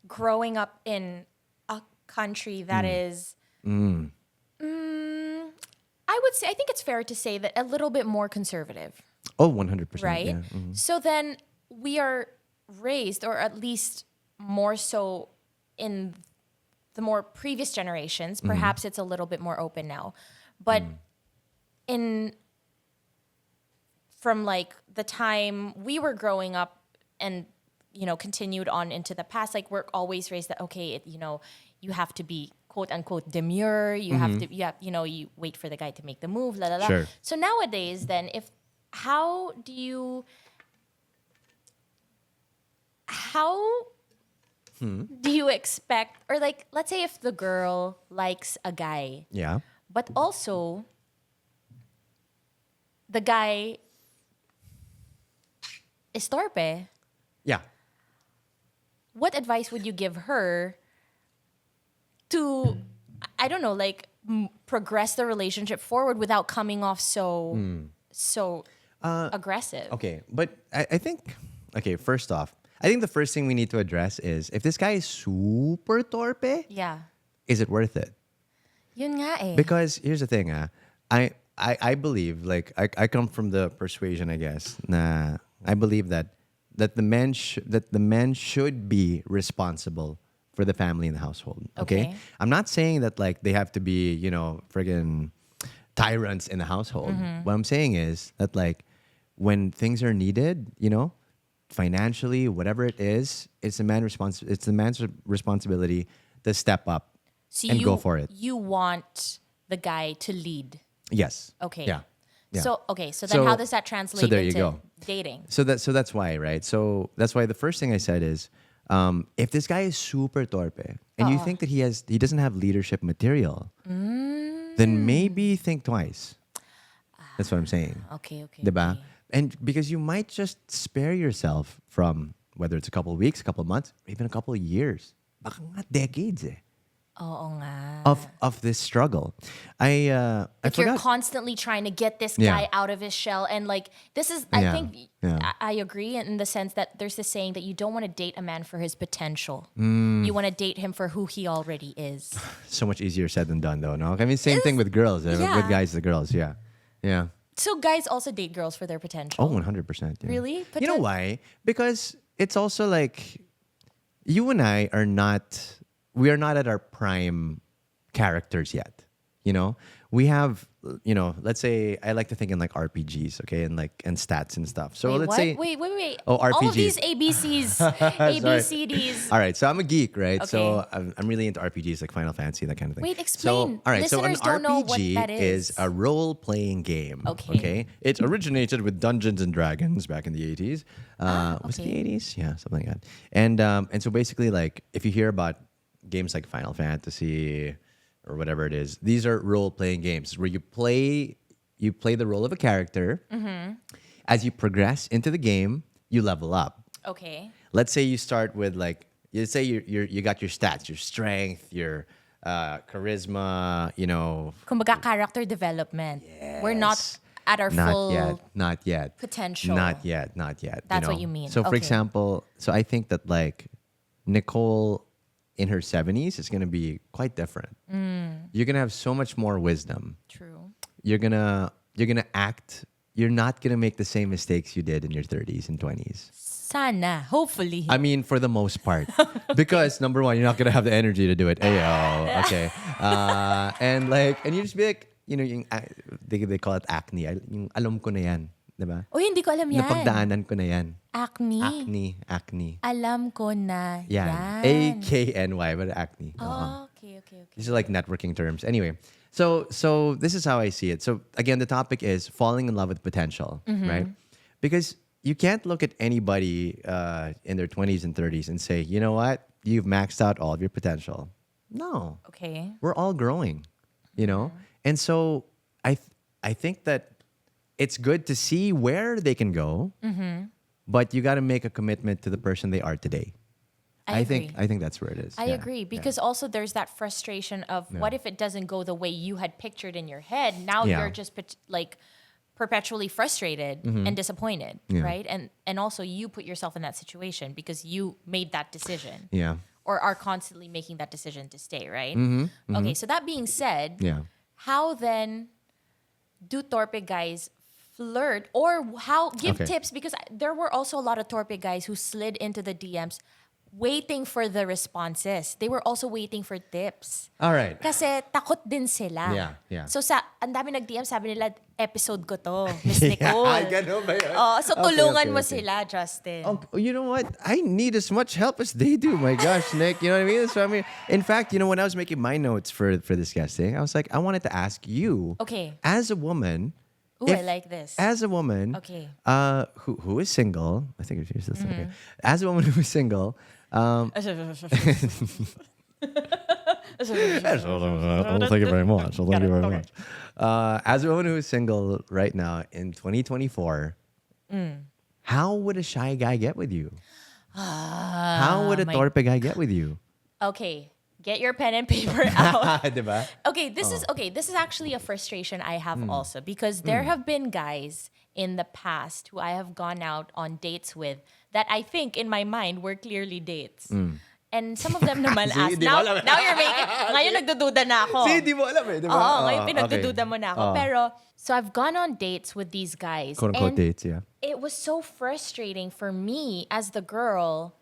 growing up in a country that is, I would say, I think it's fair to say that a little bit more conservative, Oh, 100%. right? Yeah. So then we are raised, or at least more so in the more previous generations, perhaps it's a little bit more open now. But from like the time we were growing up and continued on into the past, like we're always raised that okay, you have to be quote unquote demure, you have to you wait for the guy to make the move, la la la. Sure. So nowadays then how do you expect, or like let's say if the girl likes a guy, Yeah. but also the guy is torpe, Yeah. what advice would you give her to, I don't know, like progress the relationship forward without coming off so aggressive. Okay, but I think, first off, I think the first thing we need to address is if this guy is super torpe, Yeah. is it worth it? Yun nga eh. Because here's the thing, I believe, like, I come from the persuasion, I guess, I believe that the man should be responsible for the family and the household. Okay? I'm not saying that like they have to be, friggin' tyrants in the household. What I'm saying is that like when things are needed, financially, whatever it is, it's the man's responsibility to step up and go for it. You want the guy to lead. Yes. Okay. Yeah. So then how does that translate there you into go. dating? So that's why, right? So that's why the first thing I said is, if this guy is super torpe and you think that he doesn't have leadership material, then maybe think twice. That's what I'm saying. Okay. Diba? Okay. And because you might just spare yourself from whether it's a couple of weeks, a couple of months, or even a couple of years. Baka nga decades Oo nga. of this struggle. I Like you're forgot. constantly trying to get this guy out of his shell. And like, this is, I think, I agree in the sense that there's this saying that you don't want to date a man for his potential. You want to date him for who he already is. So much easier said than done, though. No, I mean, same thing with girls. With guys, the girls. Yeah. So guys also date girls for their potential. Oh, 100%. Yeah. Really? You know why? Because it's also like you and I are not. We are not at our prime characters yet. We have, let's say I like to think in like RPGs, okay, and stats and stuff. So let's say Wait. Oh, RPGs. All of these ABCs, ABCDs. All right, so I'm a geek, right? Okay. So I'm really into RPGs like Final Fantasy, that kind of thing. Wait, explain. So, all right, Listeners so an don't know what RPG that is. a role-playing game. Okay. It originated with Dungeons and Dragons back in the 80s. Was it okay. the 80s? Yeah, something like that. And so basically, like, if you hear about games like Final Fantasy or whatever it is, these are role-playing games where you play the role of a character. As you progress into the game, you level up. Okay. Let's say you start with like, let's say you got your stats, your strength, your charisma, Kumbaga, character development. We're not at our Not full yet. potential. Not yet. That's what you mean. So for Okay. example, I think that like Nicole in her 70s is going to be quite different. You're going to have so much more wisdom. True. You're going to act, you're not going to make the same mistakes you did in your 30s and 20s. Sana. Hopefully. I mean, for the most part. Because number one, you're not going to have the energy to do it. Ayo, okay. And you just be like, they call it acne. Yung alam ko na yan. Diba? Uy, hindi ko alam yan. Napagdaanan ko na yan. Acne. Alam ko na Yan. yan. AKNY, but acne. Oh, okay. These are like networking terms. Anyway, so this is how I see it. So again, the topic is falling in love with potential, right? Because you can't look at anybody in their 20s and 30s and say, you know what? You've maxed out all of your potential. No. Okay. We're all growing, And so I think that it's good to see where they can go, but you got to make a commitment to the person they are today. I think that's where it is. I agree because also there's that frustration of what if it doesn't go the way you had pictured in your head? Now you're just like perpetually frustrated and disappointed, right? And also you put yourself in that situation because you made that decision. Yeah. Or are constantly making that decision to stay, right? Okay, so that being said, how then do torpe guys flirt or how give tips? Because there were also a lot of torpe guys who slid into the DMs waiting for the responses. They were also waiting for tips. All right. Kasi takot din sila. Yeah. So ang dami nag-DM, sabi nila, episode ko to, Miss Nicole. Ganun ba yun? So tulungan mo sila, Justin. Oh, you know what? I need as much help as they do. My gosh, Nick. You know what I mean? So in fact, when I was making my notes for this guesting, I was like, I wanted to ask you, as a woman, Ooh, I like this. As a woman, who is single, I think it's this. Okay. As a woman who is single, thank you very much. As a woman who is single right now in 2024, how would a shy guy get with you? How would a torpe guy get with you? Okay. get your pen and paper out. Diba? This is actually a frustration I have also, because there have been guys in the past who I have gone out on dates with that I think in my mind were clearly dates. And some of them naman See, asked, di mo now, alam eh. now you're making, ngayon nagdududa na ako. See, di mo alam eh, di ba? Oo, ngayon pinagdududa mo na ako. Pero, so I've gone on dates with these guys. Quote-unquote and dates, yeah. it was so frustrating for me as the girl.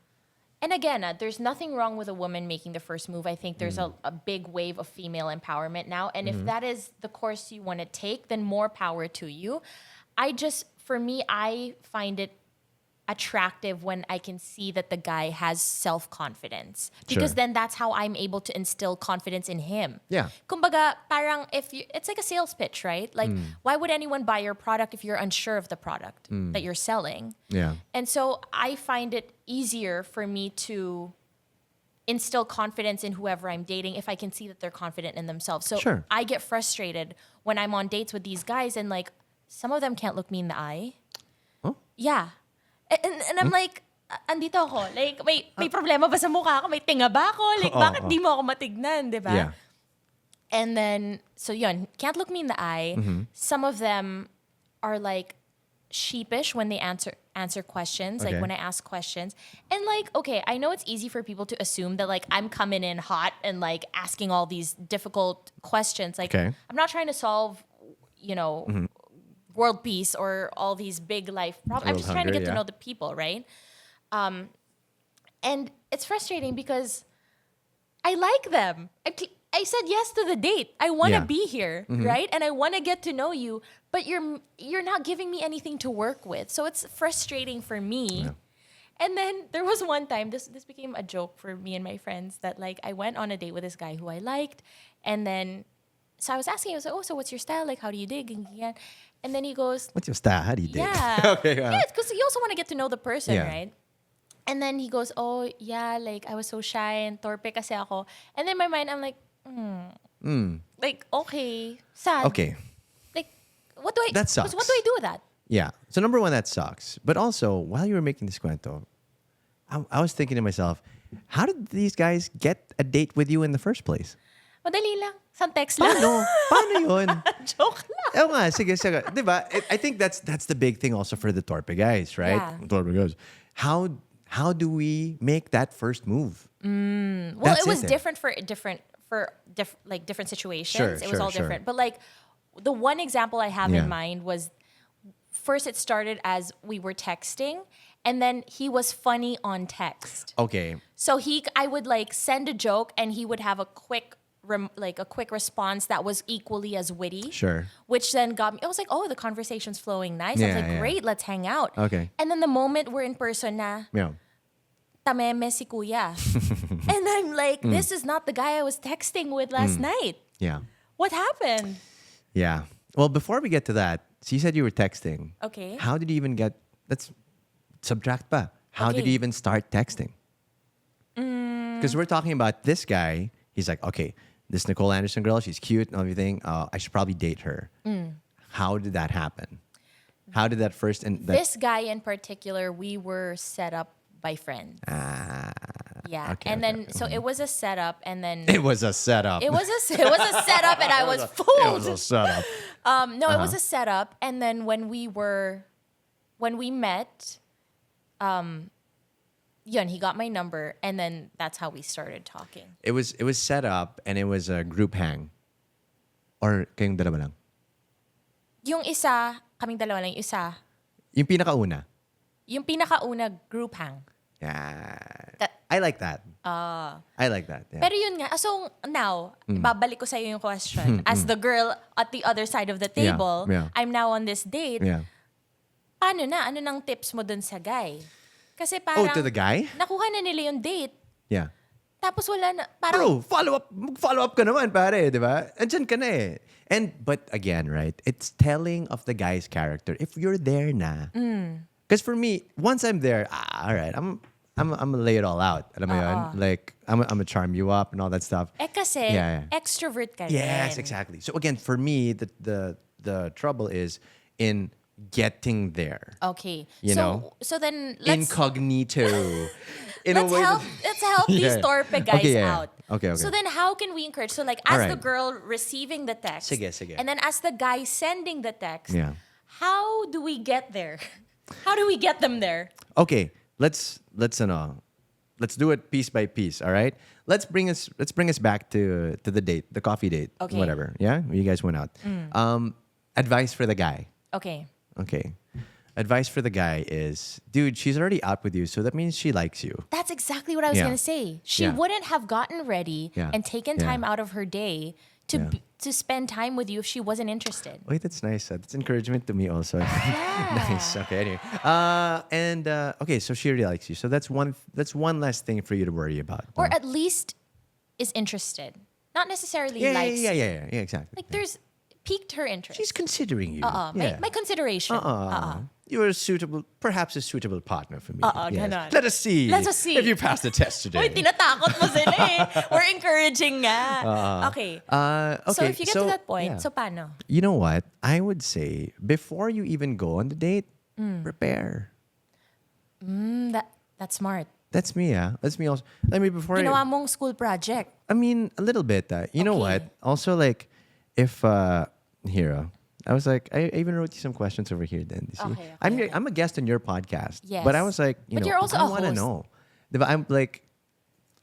And again, there's nothing wrong with a woman making the first move. I think there's a big wave of female empowerment now. And if that is the course you want to take, then more power to you. For me, I find it attractive when I can see that the guy has self-confidence. Because Sure. then that's how I'm able to instill confidence in him. Yeah. Kumbaga, parang it's like a sales pitch, right? Like, why would anyone buy your product if you're unsure of the product that you're selling? Yeah. And so I find it easier for me to instill confidence in whoever I'm dating if I can see that they're confident in themselves. So Sure. I get frustrated when I'm on dates with these guys and like some of them can't look me in the eye. Oh? Yeah. And I'm like, andito ako. Like, may problema ba sa mukha ko? May tinga ba ako? Like, bakit di mo ako matignan, di ba? Yeah. And then, so yun, can't look me in the eye. Some of them are like sheepish when they answer questions, like Okay. when I ask questions. And like, okay, I know it's easy for people to assume that like I'm coming in hot and like asking all these difficult questions. Like, Okay. I'm not trying to solve, world peace or all these big life problems. I'm World just trying to hunger, get to yeah. know the people, right? And it's frustrating because I like them. I said yes to the date. I want to Yeah. be here, right? And I want to get to know you, but you're not giving me anything to work with. So it's frustrating for me. Yeah. And then there was one time, this became a joke for me and my friends, that like I went on a date with this guy who I liked, and then so I was asking him, I was like, oh, so what's your style? Like, how do you dig? And then he goes, What's your style? How do you date? yeah. Okay. Yeah, because you also want to get to know the person, Yeah. right? And then he goes, oh, yeah, like, I was so shy and torpe kasi ako. And then in my mind, I'm like, like, okay, sad. Okay. Like, what do I... That sucks. What do I do with that? Yeah. So number one, that sucks. But also, while you were making this cuento, I was thinking to myself, how did these guys get a date with you in the first place? Madali lang. San text lang. Paano yun? Joke lang. Oo nga, sige. Diba? I think that's the big thing also for the Torpe guys, right? Yeah. Torpe guys. How do we make that first move? Well, That's it was it. different for different situations. Sure, it was sure, all sure. different. But like the one example I have Yeah. in mind was first it started as we were texting, and then he was funny on text. Okay. So I would like send a joke and he would have a quick response that was equally as witty. Sure. Which then got me, I was like, oh, the conversation's flowing nice. I was Yeah, like, yeah. great, let's hang out. Okay. And then the moment we're in person na, Yeah. tameme si kuya. And I'm like, this is not the guy I was texting with last night. Yeah. What happened? Yeah. Well, before we get to that, so you said you were texting. Okay. How did you even let's subtract pa. How did Okay. you even start texting? Because we're talking about this guy. He's like, okay, this Nicole Anderson girl, she's cute and everything. I should probably date her. How did that happen? How did that first... This guy in particular, we were set up by friends. Yeah. okay, and then, okay. so it was a setup, and then... It was a setup. It was a setup, and I was It fooled. was a setup. No, it was a setup, and then when we met, yun, he got my number, and then that's how we started talking. It was set up and it was a group hang. Or kayong dalawa lang? Yung isa, kaming dalawa lang, yung isa, Yung pinakauna. yung pinakauna group hang. Yeah. That- I like that. I like that. Yeah. Pero yun nga, so now, babalik ko sa'yo yung question. As the girl at the other side of the table, yeah. I'm now on this date. Yeah. Paano na? Ano nang tips mo dun sa guy? Kasi parang, To the guy? nakuha na nila yung date. Yeah. Tapos wala na, parang, Bro, follow up ka naman, pare, di ba? Andyan ka na eh. But again, right, it's telling of the guy's character. If you're there na. Because for me, once I'm there, all right, I'm gonna lay it all out. Alam mo yun? Like, I'm gonna charm you up and all that stuff. kasi, Yeah. extrovert ka Yes, rin. exactly. So again, for me, the trouble is in getting there. Okay. You know? So then, let's Incognito. In a way help these Yeah. Torpe guys Okay, yeah, yeah. out. Okay. So then how can we encourage? So like as Alright. the girl receiving the text. Sige. And then as the guy sending the text. Yeah. How do we get there? How do we get them there? Okay, let's do it piece by piece. All right, let's bring us back to the date, the coffee date, Okay. whatever. Yeah, you guys went out. Advice for the guy. Okay. Okay, advice for the guy is, dude, she's already out with you, so that means she likes you. That's exactly what I was Yeah. going to say. She Yeah. wouldn't have gotten ready Yeah. and taken Yeah. time out of her day to Yeah. to spend time with you if she wasn't interested. Wait, that's nice. That's encouragement to me also. Nice. Okay. Anyway, okay, so she already likes you, so that's one less thing for you to worry about. Or at least is interested. Not necessarily likes. Yeah, exactly. Like there's piqued her interest. She's considering you. My consideration. You're perhaps a suitable partner for me. ganon. Let us see. Let us see. If you pass the test today. Uy, tinatakot mo sila eh. We're encouraging nga. Okay. Okay. So if you get to that point, yeah. so paano? You know what? I would say before you even go on the date, prepare. That's smart. That's me, yeah. That's me also. I mean, before Ginawa mong school project. I mean, a little bit. You know Okay. what? Also, like, if Hero, I was like, I even wrote you some questions over here. Then, you see, Okay. I'm a guest on your podcast. Yes. But I was like, But you're also I a want to host. know. I'm like,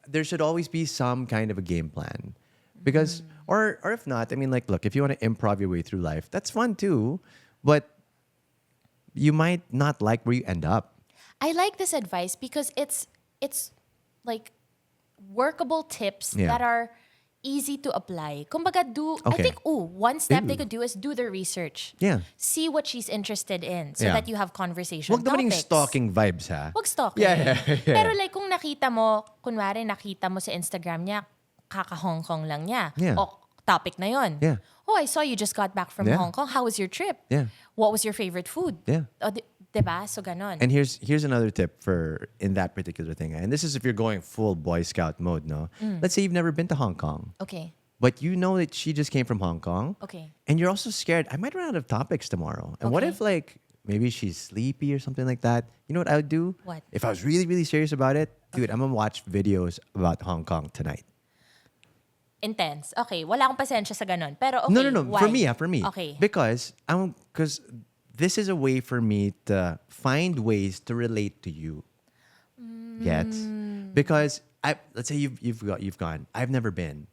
there should always be some kind of a game plan, because or if not, I mean, like, look, if you want to improv your way through life, that's fun too, but you might not like where you end up. I like this advice because it's like workable tips Yeah. that are easy to apply. Kumbaga, I Okay. think one step they Ooh. could do is do the research. Yeah. See what she's interested in so Yeah. that you have conversation Wag naman yung topics. stalking vibes, ha? Wag stalking. Yeah. Pero like kung nakita mo sa Instagram niya, kaka-Hong Kong lang niya. Yeah. O topic na yon. Yeah. Oh, I saw you just got back from Yeah. Hong Kong. How was your trip? Yeah. What was your favorite food? Yeah. O, diba? So ganon. And here's another tip for in that particular thing. And this is if you're going full Boy Scout mode, no? Let's say you've never been to Hong Kong. Okay. But you know that she just came from Hong Kong. Okay. And you're also scared, I might run out of topics tomorrow. And what Okay. if like maybe she's sleepy or something like that? You know what I would do? What? If I was really, really serious about it, dude, I'm gonna watch videos about Hong Kong tonight. Intense. Okay. Wala akong pasensya sa ganon. Pero okay. No. Why? For me. Okay. Because this is a way for me to find ways to relate to you. Gets? Because let's say you've gone. I've never been.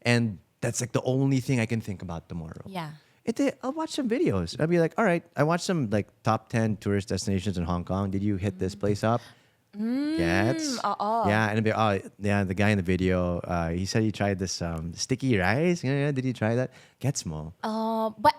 And that's like the only thing I can think about tomorrow. Yeah. I'll watch some videos. I'll be like, all right, I watched some like top 10 tourist destinations in Hong Kong. Did you hit this place up? Gets? Yeah, and I'll be, the guy in the video, he said he tried this sticky rice. Yeah, did you try that? Gets mo. But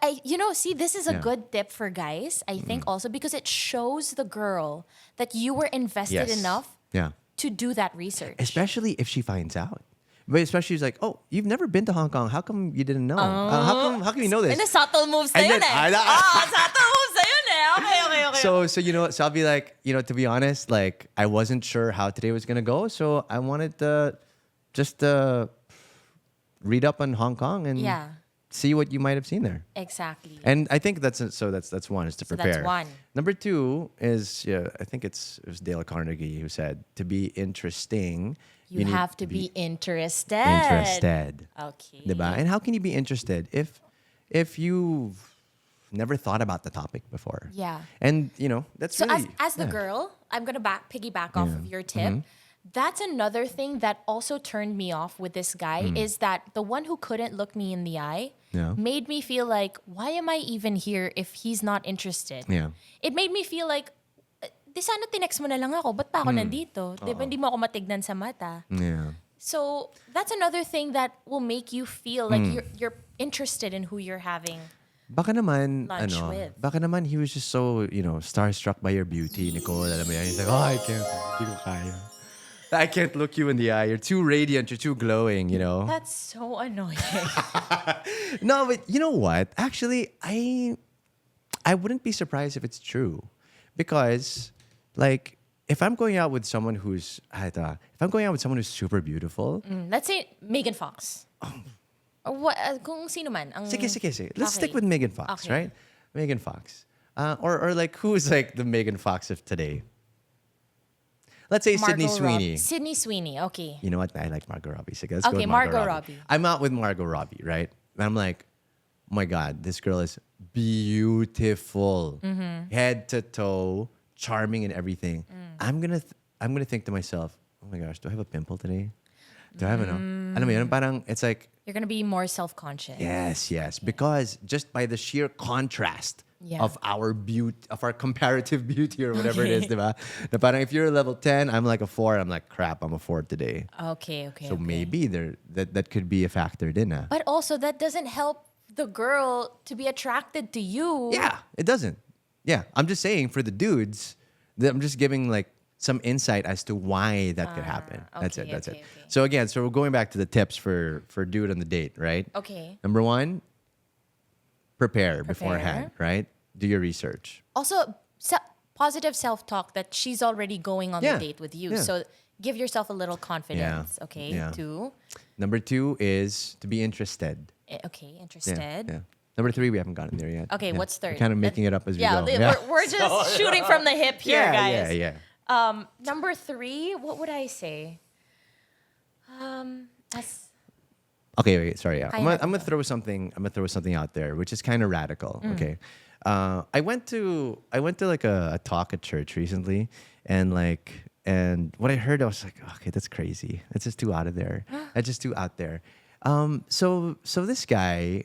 see, this is a Yeah. good tip for guys, I think also because it shows the girl that you were invested Yes. enough Yeah. to do that research. Especially if she finds out. But especially she's like, oh, you've never been to Hong Kong. How come you didn't know? How come you know this? And the subtle moves na And yun then- eh. Subtle moves na yun eh. Okay. So I'll be like, to be honest, like I wasn't sure how today was gonna go, so I wanted to just read up on Hong Kong and Yeah. see what you might have seen there. Exactly. And I think that's one is to So prepare. that's one. Number two is I think it was Dale Carnegie who said to be interesting. You need have to be interested. interested. Okay. Diba? And how can you be interested if you've never thought about the topic before? Yeah. And that's So really as the yeah. girl, I'm gonna piggyback off of your tip. Mm-hmm. That's another thing that also turned me off with this guy is that the one who couldn't look me in the eye Yeah. made me feel like, why am I even here if he's not interested? Yeah. It made me feel like, di sana tinext mo na lang ako, ba't pa ako nandito? Di ba hindi mo ako matignan sa mata? Yeah. So that's another thing that will make you feel like you're interested in who you're having. Baka naman, Lunch with. baka naman he was just so, starstruck by your beauty, Nicole. Alam mo yan. He's like, oh, I can't, hindi ko kaya. I can't look you in the eye. You're too radiant. You're too glowing, That's so annoying. No, but you know what? Actually, I wouldn't be surprised if it's true. Because, like, if I'm going out with someone who's super beautiful, Let's say Megan Fox. Or what, kung sino man. Ang, sige. Let's stick Okay. with Megan Fox, Okay. right? Megan Fox. Or like, who's like the Megan Fox of today? Let's say Sydney Margot Sweeney. Robbie. Sydney Sweeney. Okay. You know what? I like Margot Robbie. So let's go Okay, with Margot Margot Robbie. Robbie. I'm out with Margot Robbie, right? And I'm like, oh my God, this girl is beautiful, head to toe, charming and everything. I'm gonna think to myself, oh my gosh, do I have a pimple today? Do I have alam mo yun? Parang it's like, You're gonna be more self-conscious. yes, because just by the sheer contrast Yeah. of our beauty, of our comparative beauty or whatever it is, diba? Na parang if you're a level 10, I'm like a 4. I'm like, crap, I'm a 4 today. Okay. So maybe that could be a factor din. But also, that doesn't help the girl to be attracted to you. Yeah, it doesn't. Yeah, I'm just saying for the dudes, I'm just giving like some insight as to why that could happen. That's it. okay. So again, we're going back to the tips for dude on the date, right? Okay. Number 1, prepare beforehand, right? Do your research. Also, positive self-talk that she's already going on Yeah, the date with you. yeah. So give yourself a little confidence. Okay. yeah. 2. Number 2 is to be interested. Okay. Interested. Yeah. Number 3, we haven't gotten there yet. Okay, Yeah. what's 3rd? We're kind of making it up as we Yeah, go. we're just shooting from the hip here, guys. Yeah. Number 3, what would I say? As Okay, wait, sorry. Yeah. I'm High gonna throw something. I'm gonna throw something out there, which is kind of radical. Okay, I went to like a talk at church recently, and what I heard, I was like, okay, that's crazy. That's just too out of there. That's just too out there. So this guy,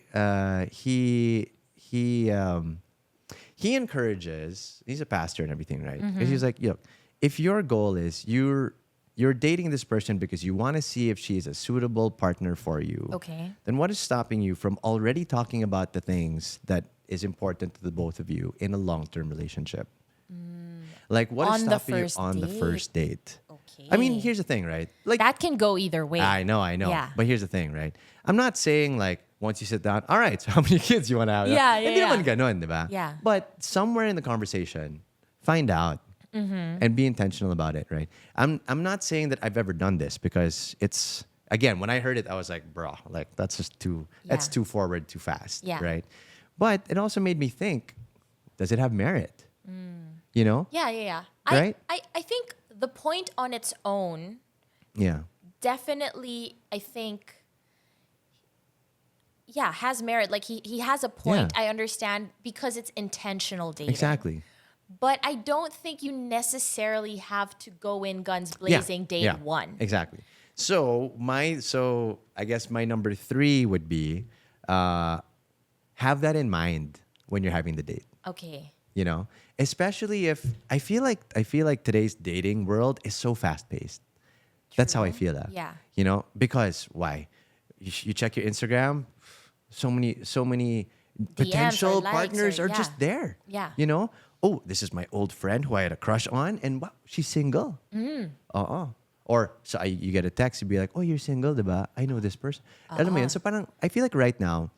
he encourages. He's a pastor and everything, right? Because he's like, look, if your goal is you're dating this person because you want to see if she is a suitable partner for you. Okay. Then what is stopping you from already talking about the things that is important to the both of you in a long-term relationship? Like what is On the stopping you first on the date? first date? Okay. I mean, here's the thing, right? Like that can go either way. I know. Yeah. But here's the thing, right? I'm not saying like once you sit down, all right, so how many kids you want to have? Yeah, Hindi yeah. naman ganon, di ba? Yeah. But somewhere in the conversation, find out and be intentional about it, right? I'm not saying that I've ever done this because it's, again, when I heard it, I was like, bro, like that's just that's Yeah. too forward, too fast, Yeah. right? But it also made me think, does it have merit? You know? Yeah. Right? I think the point on its own, Yeah. definitely, I think, has merit. Like he has a point. Yeah. I understand because it's intentional dating. Exactly. But I don't think you necessarily have to go in guns blazing day 1. Exactly. So I guess my number 3 would be have that in mind when you're having the date. Okay. You know, especially if I feel like today's dating world is so fast paced. That's how I feel that. Yeah. You know, because why? You check your Instagram, so many potential likes partners or- are yeah. just there. Yeah. You know, oh, this is my old friend who I had a crush on, and wow, she's single. Or so you get a text, you'd be like, oh, you're single, diba? I know this person. Alam mo yun? So parang, I feel like right now,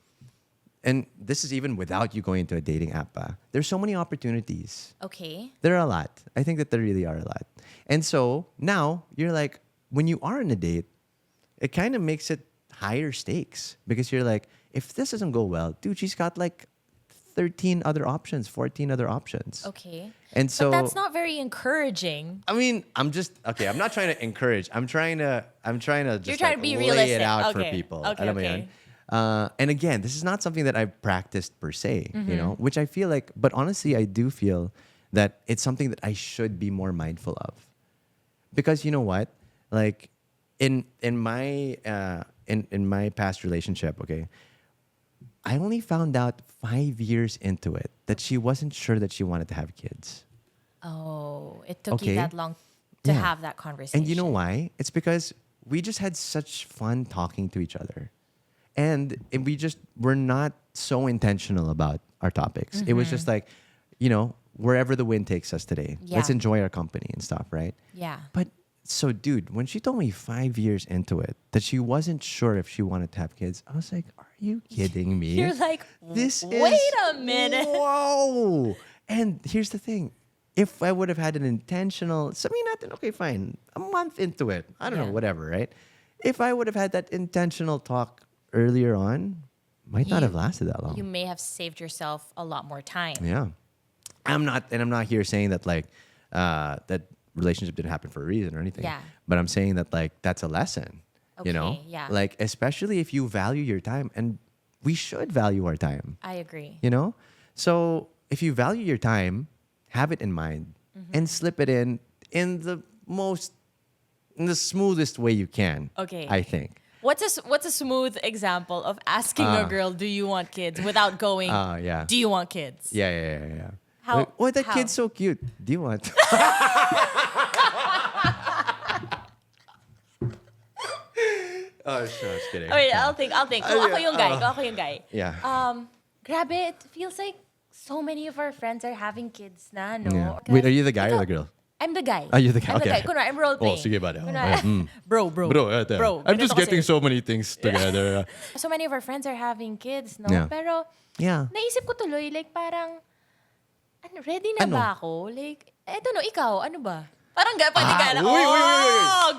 and this is even without you going to a dating app, there's so many opportunities. Okay. There are a lot. I think that there really are a lot. And so now you're like, when you are on a date, it kind of makes it higher stakes because you're like, if this doesn't go well, dude, she's got like 13 other options, 14 other options. Okay. And so But that's not very encouraging. I mean, I'm not trying to encourage. I'm trying to just You're trying to be lay realistic. it out Okay. for people. Okay, Alam mo okay. yun? And again, this is not something that I've practiced per se, you know, which I feel like, but honestly, I do feel that it's something that I should be more mindful of. Because you know what? Like in my past relationship, okay, I only found out 5 years into it that she wasn't sure that she wanted to have kids. Oh, it took you Okay. that long to Yeah. have that conversation. And you know why? It's because we just had such fun talking to each other. And we're not so intentional about our topics. It was just like, you know, wherever the wind takes us today, let's Yeah. enjoy our company and stuff, right? Yeah. But so, dude, when she told me 5 years into it that she wasn't sure if she wanted to have kids, I was like, are you kidding me? You're like, This wait is a minute. Whoa! And here's the thing: if I would have had an intentional, okay, fine, a month into it, I don't know, Yeah. whatever, right? If I would have had that intentional talk earlier on, might not have lasted that long. You may have saved yourself a lot more time. Yeah, I'm not here saying that like that relationship didn't happen for a reason or anything. Yeah. But I'm saying that like that's a lesson. You know? Okay, yeah. Like especially if you value your time, and we should value our time. I agree. You know? So if you value your time, have it in mind and slip it in the smoothest way you can. Okay. I think. What's a smooth example of asking a girl, do you want kids, without going, Yeah. do you want kids? Yeah. How- Like, oh, that how? kid's so cute. Do you want? Oh, sure, just kidding. Wait, I'll think. Kung ako yung guy. Yeah. Grabe, it feels like so many of our friends are having kids na, no? Yeah. Wait, are you the guy or the girl? I'm the guy. Are you the guy? I'm the Okay. guy. Kunwari, I'm role playing. Oh, sige ba? Kunwari, bro. I'm just ganito getting kasi. so many things together. So many of our friends are having kids, no? Yeah. Pero, Yeah. naisip ko tuloy, like parang, ready na Ano? ba ako? Like, eto no, ikaw, ano ba? Parang pwede ka na, wait.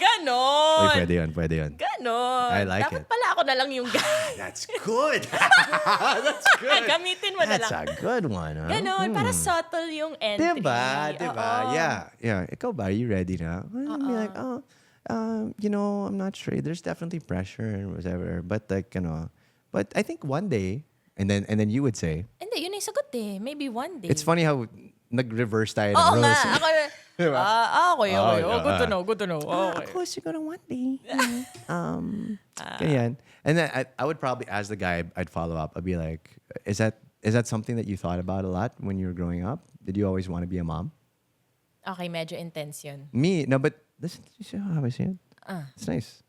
ganon. Wait, pwede yun. Ganon. I like Dapat it. pala ako na lang yung guy. That's good. That's good. Gamitin mo na That's lang. a good one, huh? Ganon, para subtle yung entry. Diba? Oo. Yeah. Ikaw ba? Are you ready na? Well, I'll be like, I'm not sure. There's definitely pressure and whatever. But like, but I think one day, and then you would say, Hindi, yun yung sagot eh. Maybe one day. it's funny how nag-reverse tayo ng Oo roles. nga. Ako, Diba? okay. Oh, Oh, yeah. good to know, good to know. Okay. Of course, you're gonna one day. Ganyan. And then I would probably, as the guy, I'd follow up. I'd be like, is that something that you thought about a lot when you were growing up? Did you always want to be a mom? Okay, medyo intense yun. Me, no, but listen, you see how I say it? It's nice.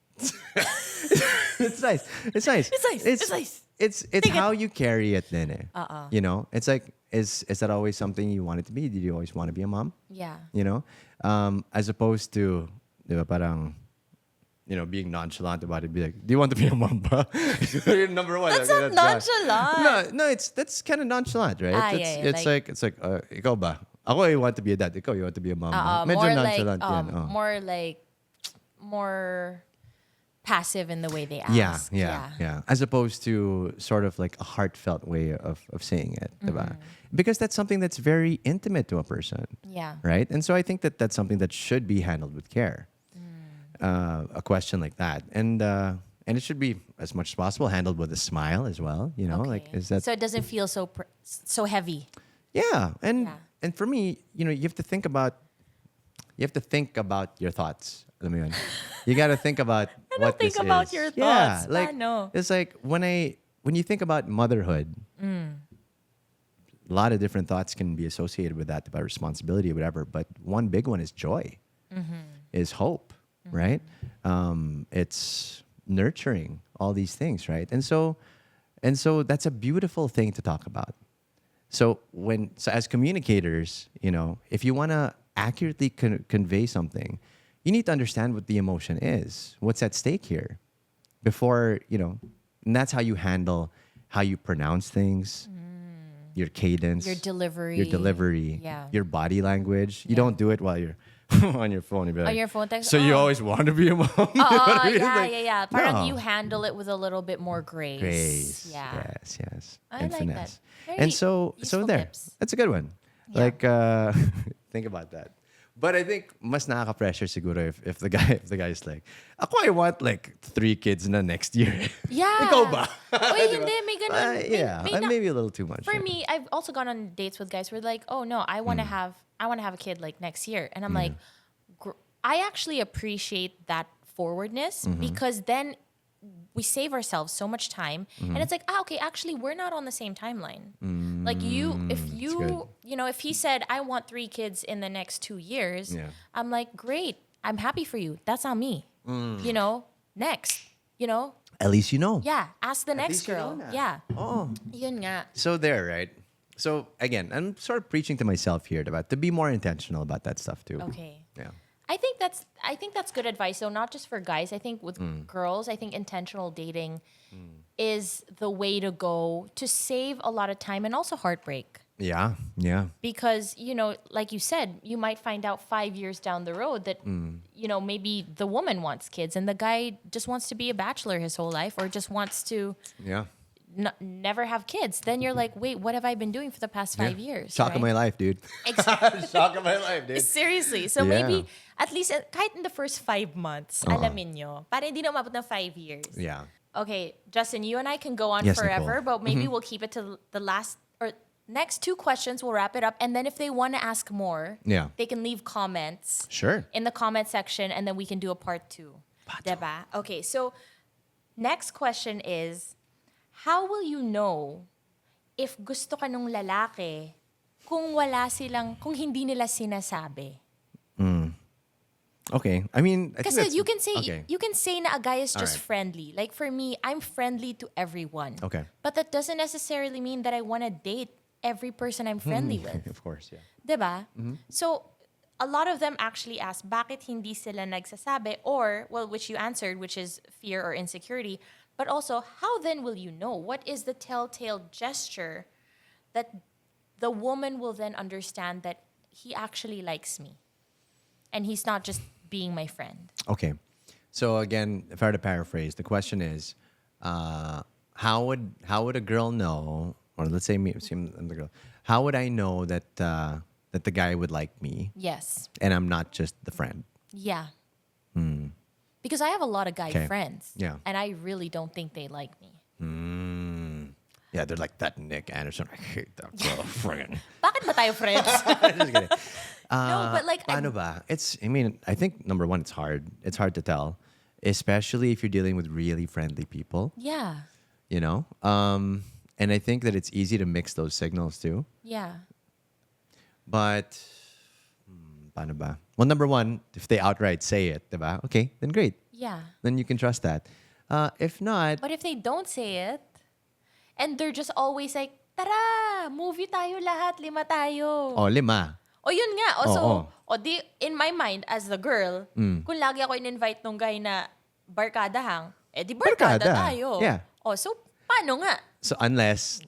It's nice. It's nice. It's nice. It's how you carry it then. Uh-uh. You know, it's like, is that always something you wanted to be? Did you always want to be a mom? Yeah. You know, as opposed to, di ba, parang, being nonchalant about it. Be like, do you want to be a mom? Ba? Number one. That's okay, not gone. nonchalant. No, that's kind of nonchalant, right? It's like ikaw ba? Ako, you want to be a dad. Ikaw, you want to be a mom. Medyo more nonchalant like, yan. more passive in the way they Yeah, ask. yeah. As opposed to sort of like a heartfelt way of saying it, diba? Because that's something that's very intimate to a person. Yeah. Right? And so I think that that's something that should be handled with care. A question like that. And it should be, as much as possible, handled with a smile as well. You know, Okay. like, is that... So it doesn't feel so heavy. Yeah. And Yeah. and for me, you have to think about your thoughts. Alam mo yun? You got to think about what this think about is. your Yeah, thoughts. like Paano? it's like when you think about motherhood, a lot of different thoughts can be associated with that, about responsibility or whatever. But one big one is joy, is hope, right? It's nurturing, all these things, right? And so that's a beautiful thing to talk about. So as communicators, if you want to accurately convey something, you need to understand what the emotion is, what's at stake here, before, and that's how you handle, how you pronounce things, your cadence, Your delivery. Yeah. your body language. You don't do it while you're on your phone. You'd be like, On your phone, text, so you always want to be a mom? You know what I mean? yeah. Like, Parang no. you handle it with a little bit more grace. Grace. Yeah. Yes. I And like finesse. that. Very And so useful there. tips. That's a good one. Yeah. Like think about that. But I think mas nakaka-pressure siguro if the guy is like, ako I want like 3 kids na next year. Yeah. Ikaw ba? Uy, hindi, may ganun. Yeah, maybe a little too much. For me, I've also gone on dates with guys who are like, oh no, I want to have a kid like next year. And I'm like, I actually appreciate that forwardness because then we save ourselves so much time. And it's like, okay, actually we're not on the same timeline. Like if he said, I want 3 kids in the next 2 years, I'm like, great. I'm happy for you. That's on me. Next, At least you know. Yeah, ask the next least you girl. know na. Yeah. Oh. Yun nga. So there, right? So again, I'm sort of preaching to myself here about to be more intentional about that stuff too. Okay. Yeah. I think that's good advice though, not just for guys. I think with girls, I think intentional dating is the way to go to save a lot of time and also heartbreak. Yeah. Because, like you said, you might find out 5 years down the road that, maybe the woman wants kids and the guy just wants to be a bachelor his whole life or just wants to never have kids, then you're like, wait, what have I been doing for the past 5 years? Shock of my life, dude. Shock of my life, dude. Seriously. So Yeah. maybe, at least, kahit in the first 5 months, alamin nyo, para hindi na umabot ng 5 years. Yeah. Okay, Justin, you and I can go on Yes, forever, Nicole. but maybe we'll keep it to the last or next 2 questions. We'll wrap it up. And then if they want to ask more, Yeah. they can leave comments Sure. in the comment section, and then we can do a part 2. Diba? Okay, so next question is, how will you know if gusto ka nung lalaki kung hindi nila sinasabi? Okay. I mean, I think Kasi that's- you can say okay. you can say na a guy is just Alright. friendly. Like for me, I'm friendly to everyone. Okay. But that doesn't necessarily mean that I want to date every person I'm friendly with. Of course, yeah. Diba? So, a lot of them actually ask, bakit hindi sila nagsasabi? Or, well, which you answered, which is fear or insecurity. But also, how then will you know? What is the telltale gesture that the woman will then understand that he actually likes me? And he's not just being my friend. Okay. So again, if I were to paraphrase, the question is, how would a girl know, or let's say me, I'm the girl, how would I know that that the guy would like me Yes. and I'm not just the friend? Yeah. Because I have a lot of guy Okay. friends. Yeah. And I really don't think they like me. Yeah, they're like that Nick Anderson. I hate that girl. Friggin'. Bakit ba tayo friends? Just kidding. No, but like, Paano ba? I think number one, it's hard. It's hard to tell, especially if you're dealing with really friendly people, yeah. you know? And I think that it's easy to mix those signals too. Yeah. But, paano ba? Well, number one, if they outright say it, diba? Okay, then great. Yeah. Then you can trust that. If not, But if they don't say it, and they're just always like, tara, movie tayo lahat, 5 tayo. oh, 5. O yun nga. O so, Oo. o di, in my mind, as the girl, kung lagi ako in-invite nung guy na barkada hang, eh di barkada Barkada. tayo. Yeah. O so, paano nga? So unless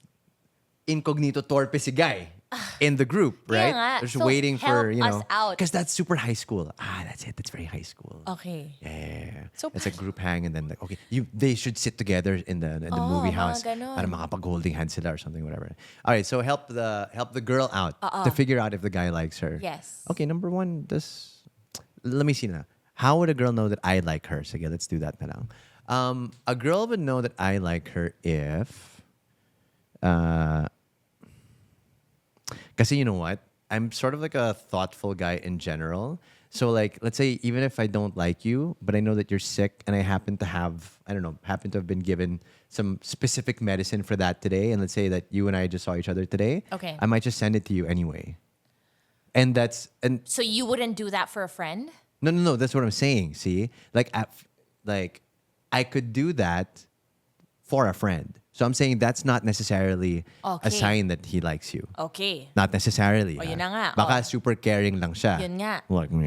incognito torpe si guy in the group, Kaya right? nga. Just So waiting for, help us out. because that's super high school. That's it. That's very high school. Okay. Yeah. So, It's a group hang and then like, okay, they should sit together in the movie mga house ganon. para makapag-holding hands sila or something, whatever. All right, so help the girl out to figure out if the guy likes her. Yes. Okay, number one, let me see na. How would a girl know that I like her? Sige, let's do that na lang. A girl would know that I like her if kasi you know what? I'm sort of like a thoughtful guy in general. So like, let's say even if I don't like you, but I know that you're sick and I happen to have, I don't know, happen to have been given some specific medicine for that today. And let's say that you and I just saw each other today. Okay. I might just send it to you anyway. And So you wouldn't do that for a friend? no, that's what I'm saying. See, like I could do that for a friend. So I'm saying that's not necessarily Okay. a sign that he likes you. Okay. Not necessarily. O, yun ha? na nga. Baka O. super caring lang siya. Yun nga. Like, I'm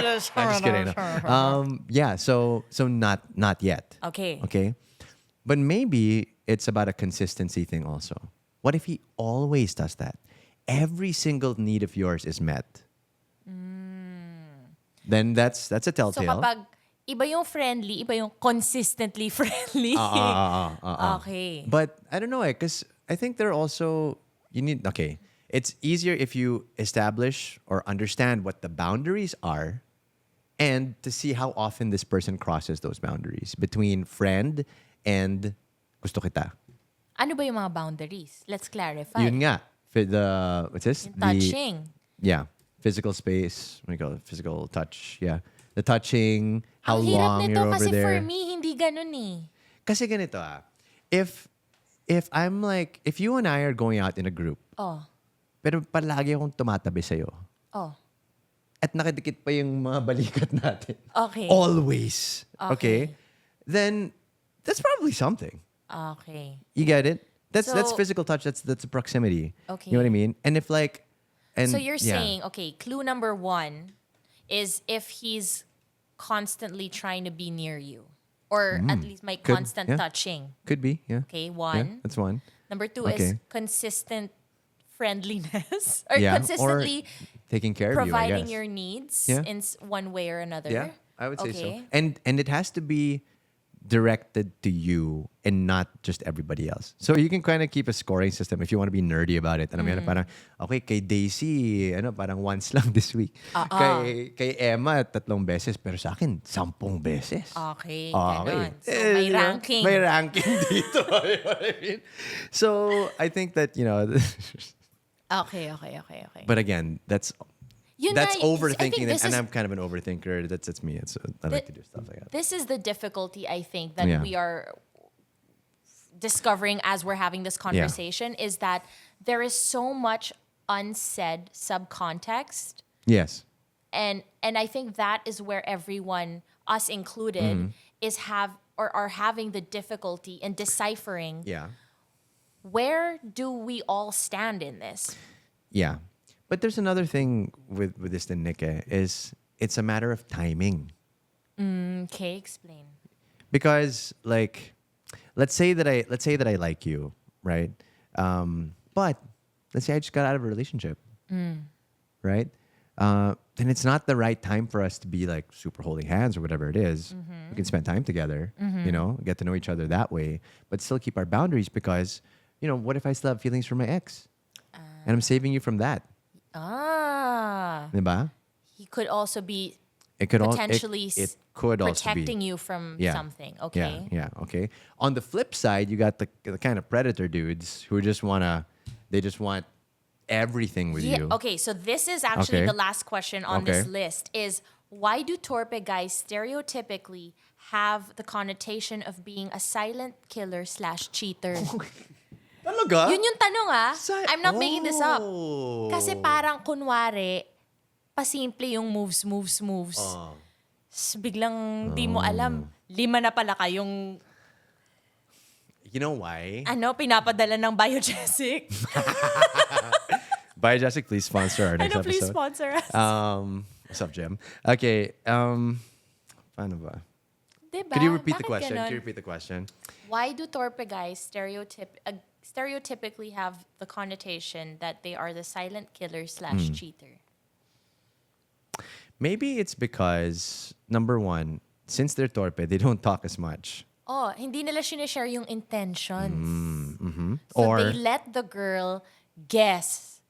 just kidding. Yeah, so not yet. Okay. Okay. But maybe it's about a consistency thing also. What if he always does that? Every single need of yours is met. Then that's a So telltale. kapag iba yung friendly, iba yung consistently friendly. Okay. But I don't know, because I think they're also, it's easier if you establish or understand what the boundaries are and to see how often this person crosses those boundaries between friend and gusto kita. Ano ba yung mga boundaries? Let's clarify. Yun nga. What's this? Yung touching. Yeah. Physical space. What do you call it? Physical touch. Yeah. The touching. How Ang hirap long nito you're over kasi there. for me, hindi ganun eh. Kasi ganito If I'm like, if you and I are going out in a group, Oh. pero palagi akong tumatabi sa'yo, Oh. at nakidikit pa yung mga balikat natin. Okay. Always. Okay. Okay? Then, that's probably something. Okay. You get it? That's So- physical touch. That's a proximity. Okay. You know what I mean? And if like, So you're yeah. saying, okay, clue number 1 is if he's constantly trying to be near you. Or at least my Could- constant yeah. touching. Could be, yeah. Okay, Yeah, 1. that's one. Number 2 Okay. is consistent friendliness. Or Yeah. consistently Or taking care of you, I providing guess. your needs Yeah. in one way or another. Yeah, I would say so. Okay. And it has to be directed to you and not just everybody else. So you can kind of keep a scoring system if you want to be nerdy about it. Ano, parang, okay, kay Daisy, parang once lang this week. Kay Emma, 3 beses. Pero sa akin, 10 beses. Okay, ganon. So may ranking. May ranking dito. You know what I mean? So I think that, Okay. But again, that's Yun That's nga, overthinking it, this and is- I'm kind of an overthinker. That's me. I like to do stuff like that. This is the difficulty, I think, that Yeah. we are discovering as we're having this conversation is that there is so much unsaid subcontext. Yes. And I think that is where everyone, us included, are having the difficulty in deciphering Yeah. where do we all stand in this? Yeah. But there's another thing with this thing, Nick, is it's a matter of timing. Okay, explain. Because like let's say that I like you, right? But let's say I just got out of a relationship. Right? Then it's not the right time for us to be like super holding hands or whatever it is. We can spend time together, get to know each other that way, but still keep our boundaries because, what if I still have feelings for my ex? And I'm saving you from that. Diba? He could also be It could potentially it could also be protecting you from Yeah. something. Okay. Yeah, okay. On the flip side, you got the kind of predator dudes who just want everything with you. Okay, so this is actually Okay. the last question on this Okay. list is why do Torpe guys stereotypically have the connotation of being a silent killer / cheater? Talaga? Yun yung tanong I'm not making this up. Oh. Kasi parang kunwari, pasimple yung moves. Biglang di mo alam, 5 na pala kayong You know why? pinapadala ng Biogesic. Biogesic, please sponsor our next Please episode. sponsor us. What's up, Jim? Okay. Paano ba? Diba? Could you repeat the Bakit question? ganon? Can you repeat the question? Why do Torpe guys stereotypically have the connotation that they are the silent killer / cheater? Maybe it's because, number one, since they're torpe, they don't talk as much. Oh, hindi nila sinishare yung intentions. So Or, they let the girl guess.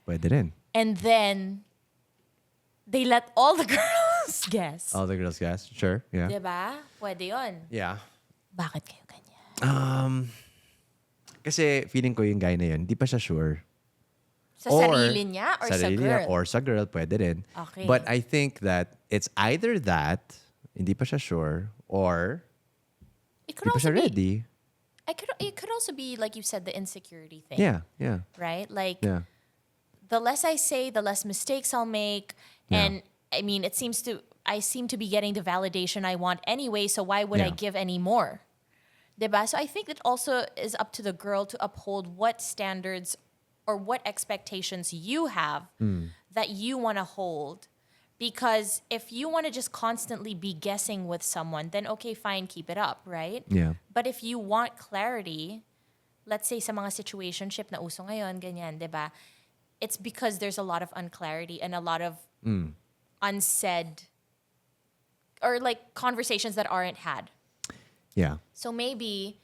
pwede rin. And then, they let all the girls guess. All the girls guess. Sure, yeah. Diba? Pwede yun. Yeah. Bakit kayo ganyan? Kasi feeling ko yung guy na yun, di pa siya sure. Sa sarili niya or sa sarili girl? niya or sa girl, pwede rin. Okay. But I think that it's either that, hindi pa siya sure, or It could hindi pa also siya be, ready. it could also be, like you said, the insecurity thing. Yeah, yeah, Right? Like, yeah. the less I say, the less mistakes I'll make. Yeah. And I mean, I seem to be getting the validation I want anyway, so why would I Yeah. give any more? Diba? So I think it also is up to the girl to uphold what standards or what expectations you have that you want to hold. Because if you want to just constantly be guessing with someone, then okay, fine, keep it up, right? Yeah. But if you want clarity, let's say sa mga situationship na uso ngayon, ganyan, diba? It's because there's a lot of unclarity and a lot of unsaid or like conversations that aren't had. Yeah. So maybe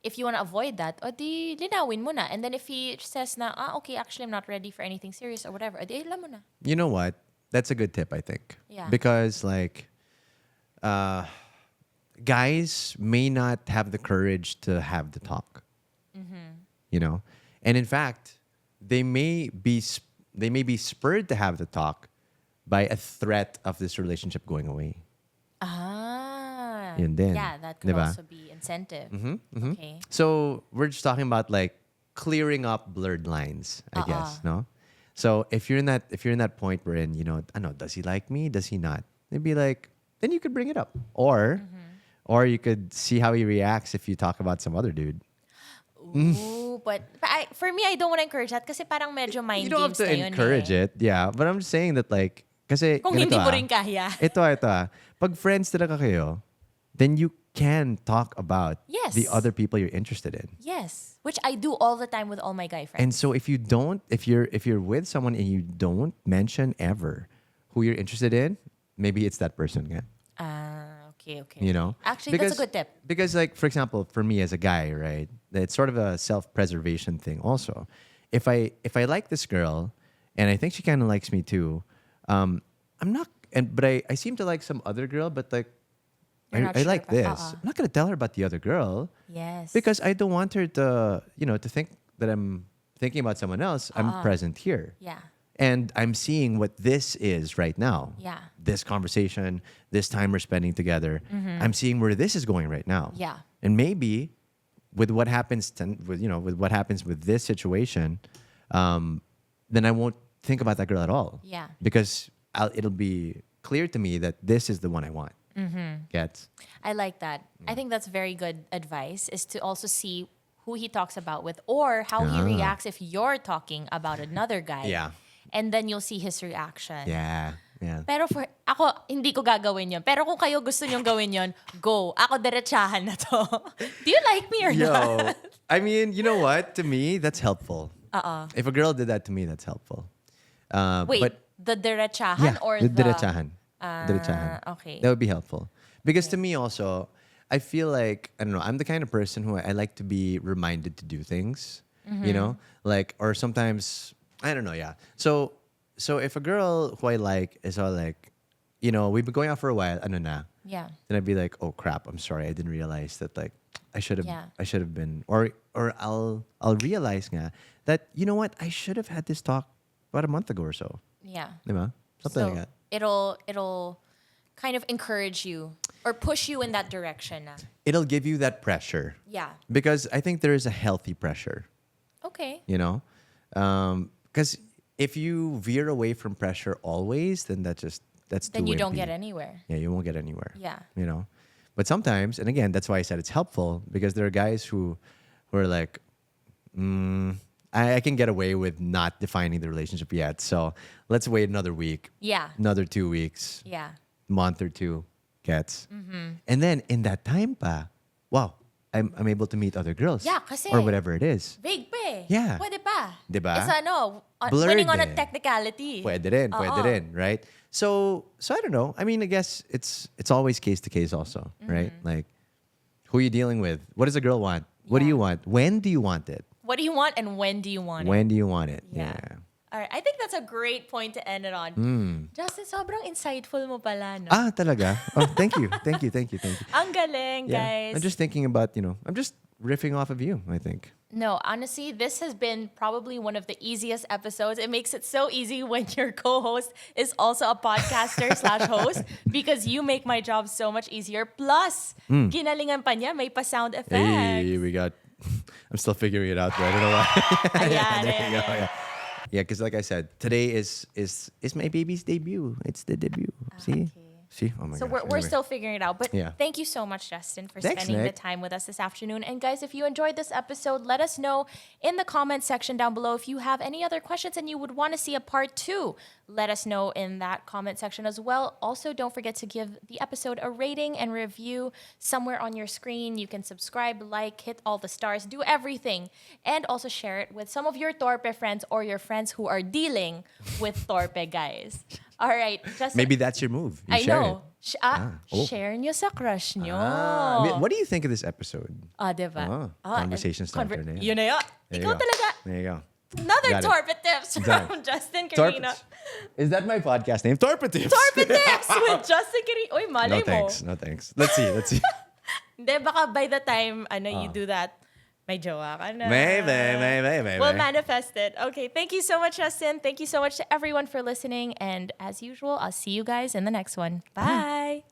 if you want to avoid that, o di linawin mo na. And then if he says na, okay, actually I'm not ready for anything serious or whatever, o di alam mo na. You know what? That's a good tip, I think. Yeah. Because like, guys may not have the courage to have the talk. And in fact, they may be spurred to have the talk by a threat of this relationship going away. Yun din. Yeah, that could Diba? also be incentive. Okay. So we're just talking about like clearing up blurred lines, I guess, no? So if you're in that point wherein, does he like me? Does he not? They'd be like, then you could bring it up. Or you could see how he reacts if you talk about some other dude. Ooh, but for me, I don't want to encourage that kasi parang medyo mind You don't have games to na yun encourage eh. it, yeah. But I'm just saying that like, kasi Kung ganito hindi mo rin kaya. Ito. Pag friends talaga kayo, then you can talk about Yes. the other people you're interested in. Yes, which I do all the time with all my guy friends. And so if you're with someone and you don't mention ever who you're interested in, maybe it's that person. Yeah. Okay. You know? Actually, that's a good tip. Because, like, for example, for me as a guy, right, it's sort of a self-preservation thing also. If I like this girl and I think she kind of likes me too, I'm not, but I seem to like some other girl, but like, You're not I sure like about- this. I'm not going to tell her about the other girl Yes. because I don't want her to, to think that I'm thinking about someone else. I'm present here. Yeah. And I'm seeing what this is right now. Yeah. This conversation, this time we're spending together. I'm seeing where this is going right now. Yeah. And maybe with what happens with what happens with this situation, then I won't think about that girl at all. Yeah. Because it'll be clear to me that this is the one I want. Gets? I like that. I think that's very good advice, is to also see who he talks about with, or how he reacts if you're talking about another guy. Yeah. And then you'll see his reaction. Yeah. Pero for ako, hindi ko gagawin yun. Pero kung kayo gusto nyong gawin yun, go. Ako diretsahan na to. Do you like me or not? Yo, I mean, you know what? To me, that's helpful. If a girl did that to me, that's helpful. Wait, but the diretsahan yeah, or the the... diretsahan. Diretsahan. Okay. That would be helpful. Because to me also, I feel like, I don't know, I'm the kind of person who I like to be reminded to do things, you know? Like, or sometimes, I don't know, yeah. So if a girl who I like is all like, we've been going out for a while, ano na? Yeah. Then I'd be like, oh crap, I'm sorry, I didn't realize that, like, I should have been, or I'll realize nga that, you know what, I should have had this talk about a month ago or so. Yeah. Diba? Something So like that. it'll kind of encourage you or push you in that direction. Na. It'll give you that pressure. Yeah. Because I think there is a healthy pressure, Okay. because if you veer away from pressure always, then that's Then too you don't wimpy. get anywhere. Yeah, you won't get anywhere. Yeah. But sometimes, and again, that's why I said it's helpful, because there are guys who are like, I can get away with not defining the relationship yet, so let's wait another week, Yeah. another 2 weeks, Yeah. month or two, gets. And then in that time pa, wow, I'm able to meet other girls. Yeah, kasi or whatever it is. vague pa eh. Yeah. Pwede pa. Diba? It's Blurred winning on a eh. technicality. Pwede rin, right? So I don't know. I mean, I guess it's always case to case also, right? Like, who are you dealing with? What does a girl want? What do Yeah. you want? When do you want it? What do you want and when do you want it? When do you want it? Yeah. All right. I think that's a great point to end it on. Justin, sobrang insightful mo pala, no? Talaga? Oh, thank you. Ang galing, Yeah. guys. I'm just thinking about, I'm just riffing off of you, I think. No, honestly, this has been probably one of the easiest episodes. It makes it so easy when your co-host is also a podcaster / host, because you make my job so much easier. Plus, ginalingan pa niya, may pa-sound effects. Hey, we got... I'm still figuring it out, but I don't know why. Ayan, There you go, ayan. yeah. Yeah, because like I said, today is my baby's debut. It's the debut. See? okay. See? Oh my So gosh. we're Anyway. still figuring it out. But Yeah. thank you so much, Justin, for Thanks, spending the Nick. time with us this afternoon. And guys, if you enjoyed this episode, let us know in the comment section down below. If you have any other questions and you would want to see a part 2, let us know in that comment section as well. Also, don't forget to give the episode a rating and review somewhere on your screen. You can subscribe, like, hit all the stars, do everything. And also share it with some of your Torpe friends or your friends who are dealing with Torpe guys. All right, Justin. Maybe that's your move. You I share know. it. Share nyo sa crush nyo. What do you think of this episode? Diba? Conversation starter na yan. Yun na yun. There you Ikaw go. talaga. There you go. Another Got it. Torpe tips Done. from Justin Torpe. Quirino. Is that my podcast name? Torpe Tips. Torpe tips with Justin Quirino. Uy, malay mo. No thanks. Let's see. Hindi, baka by the time you do that, may jowa ka na. Maybe. We'll manifest it. Okay, thank you so much, Justin. Thank you so much to everyone for listening. And as usual, I'll see you guys in the next one. Bye.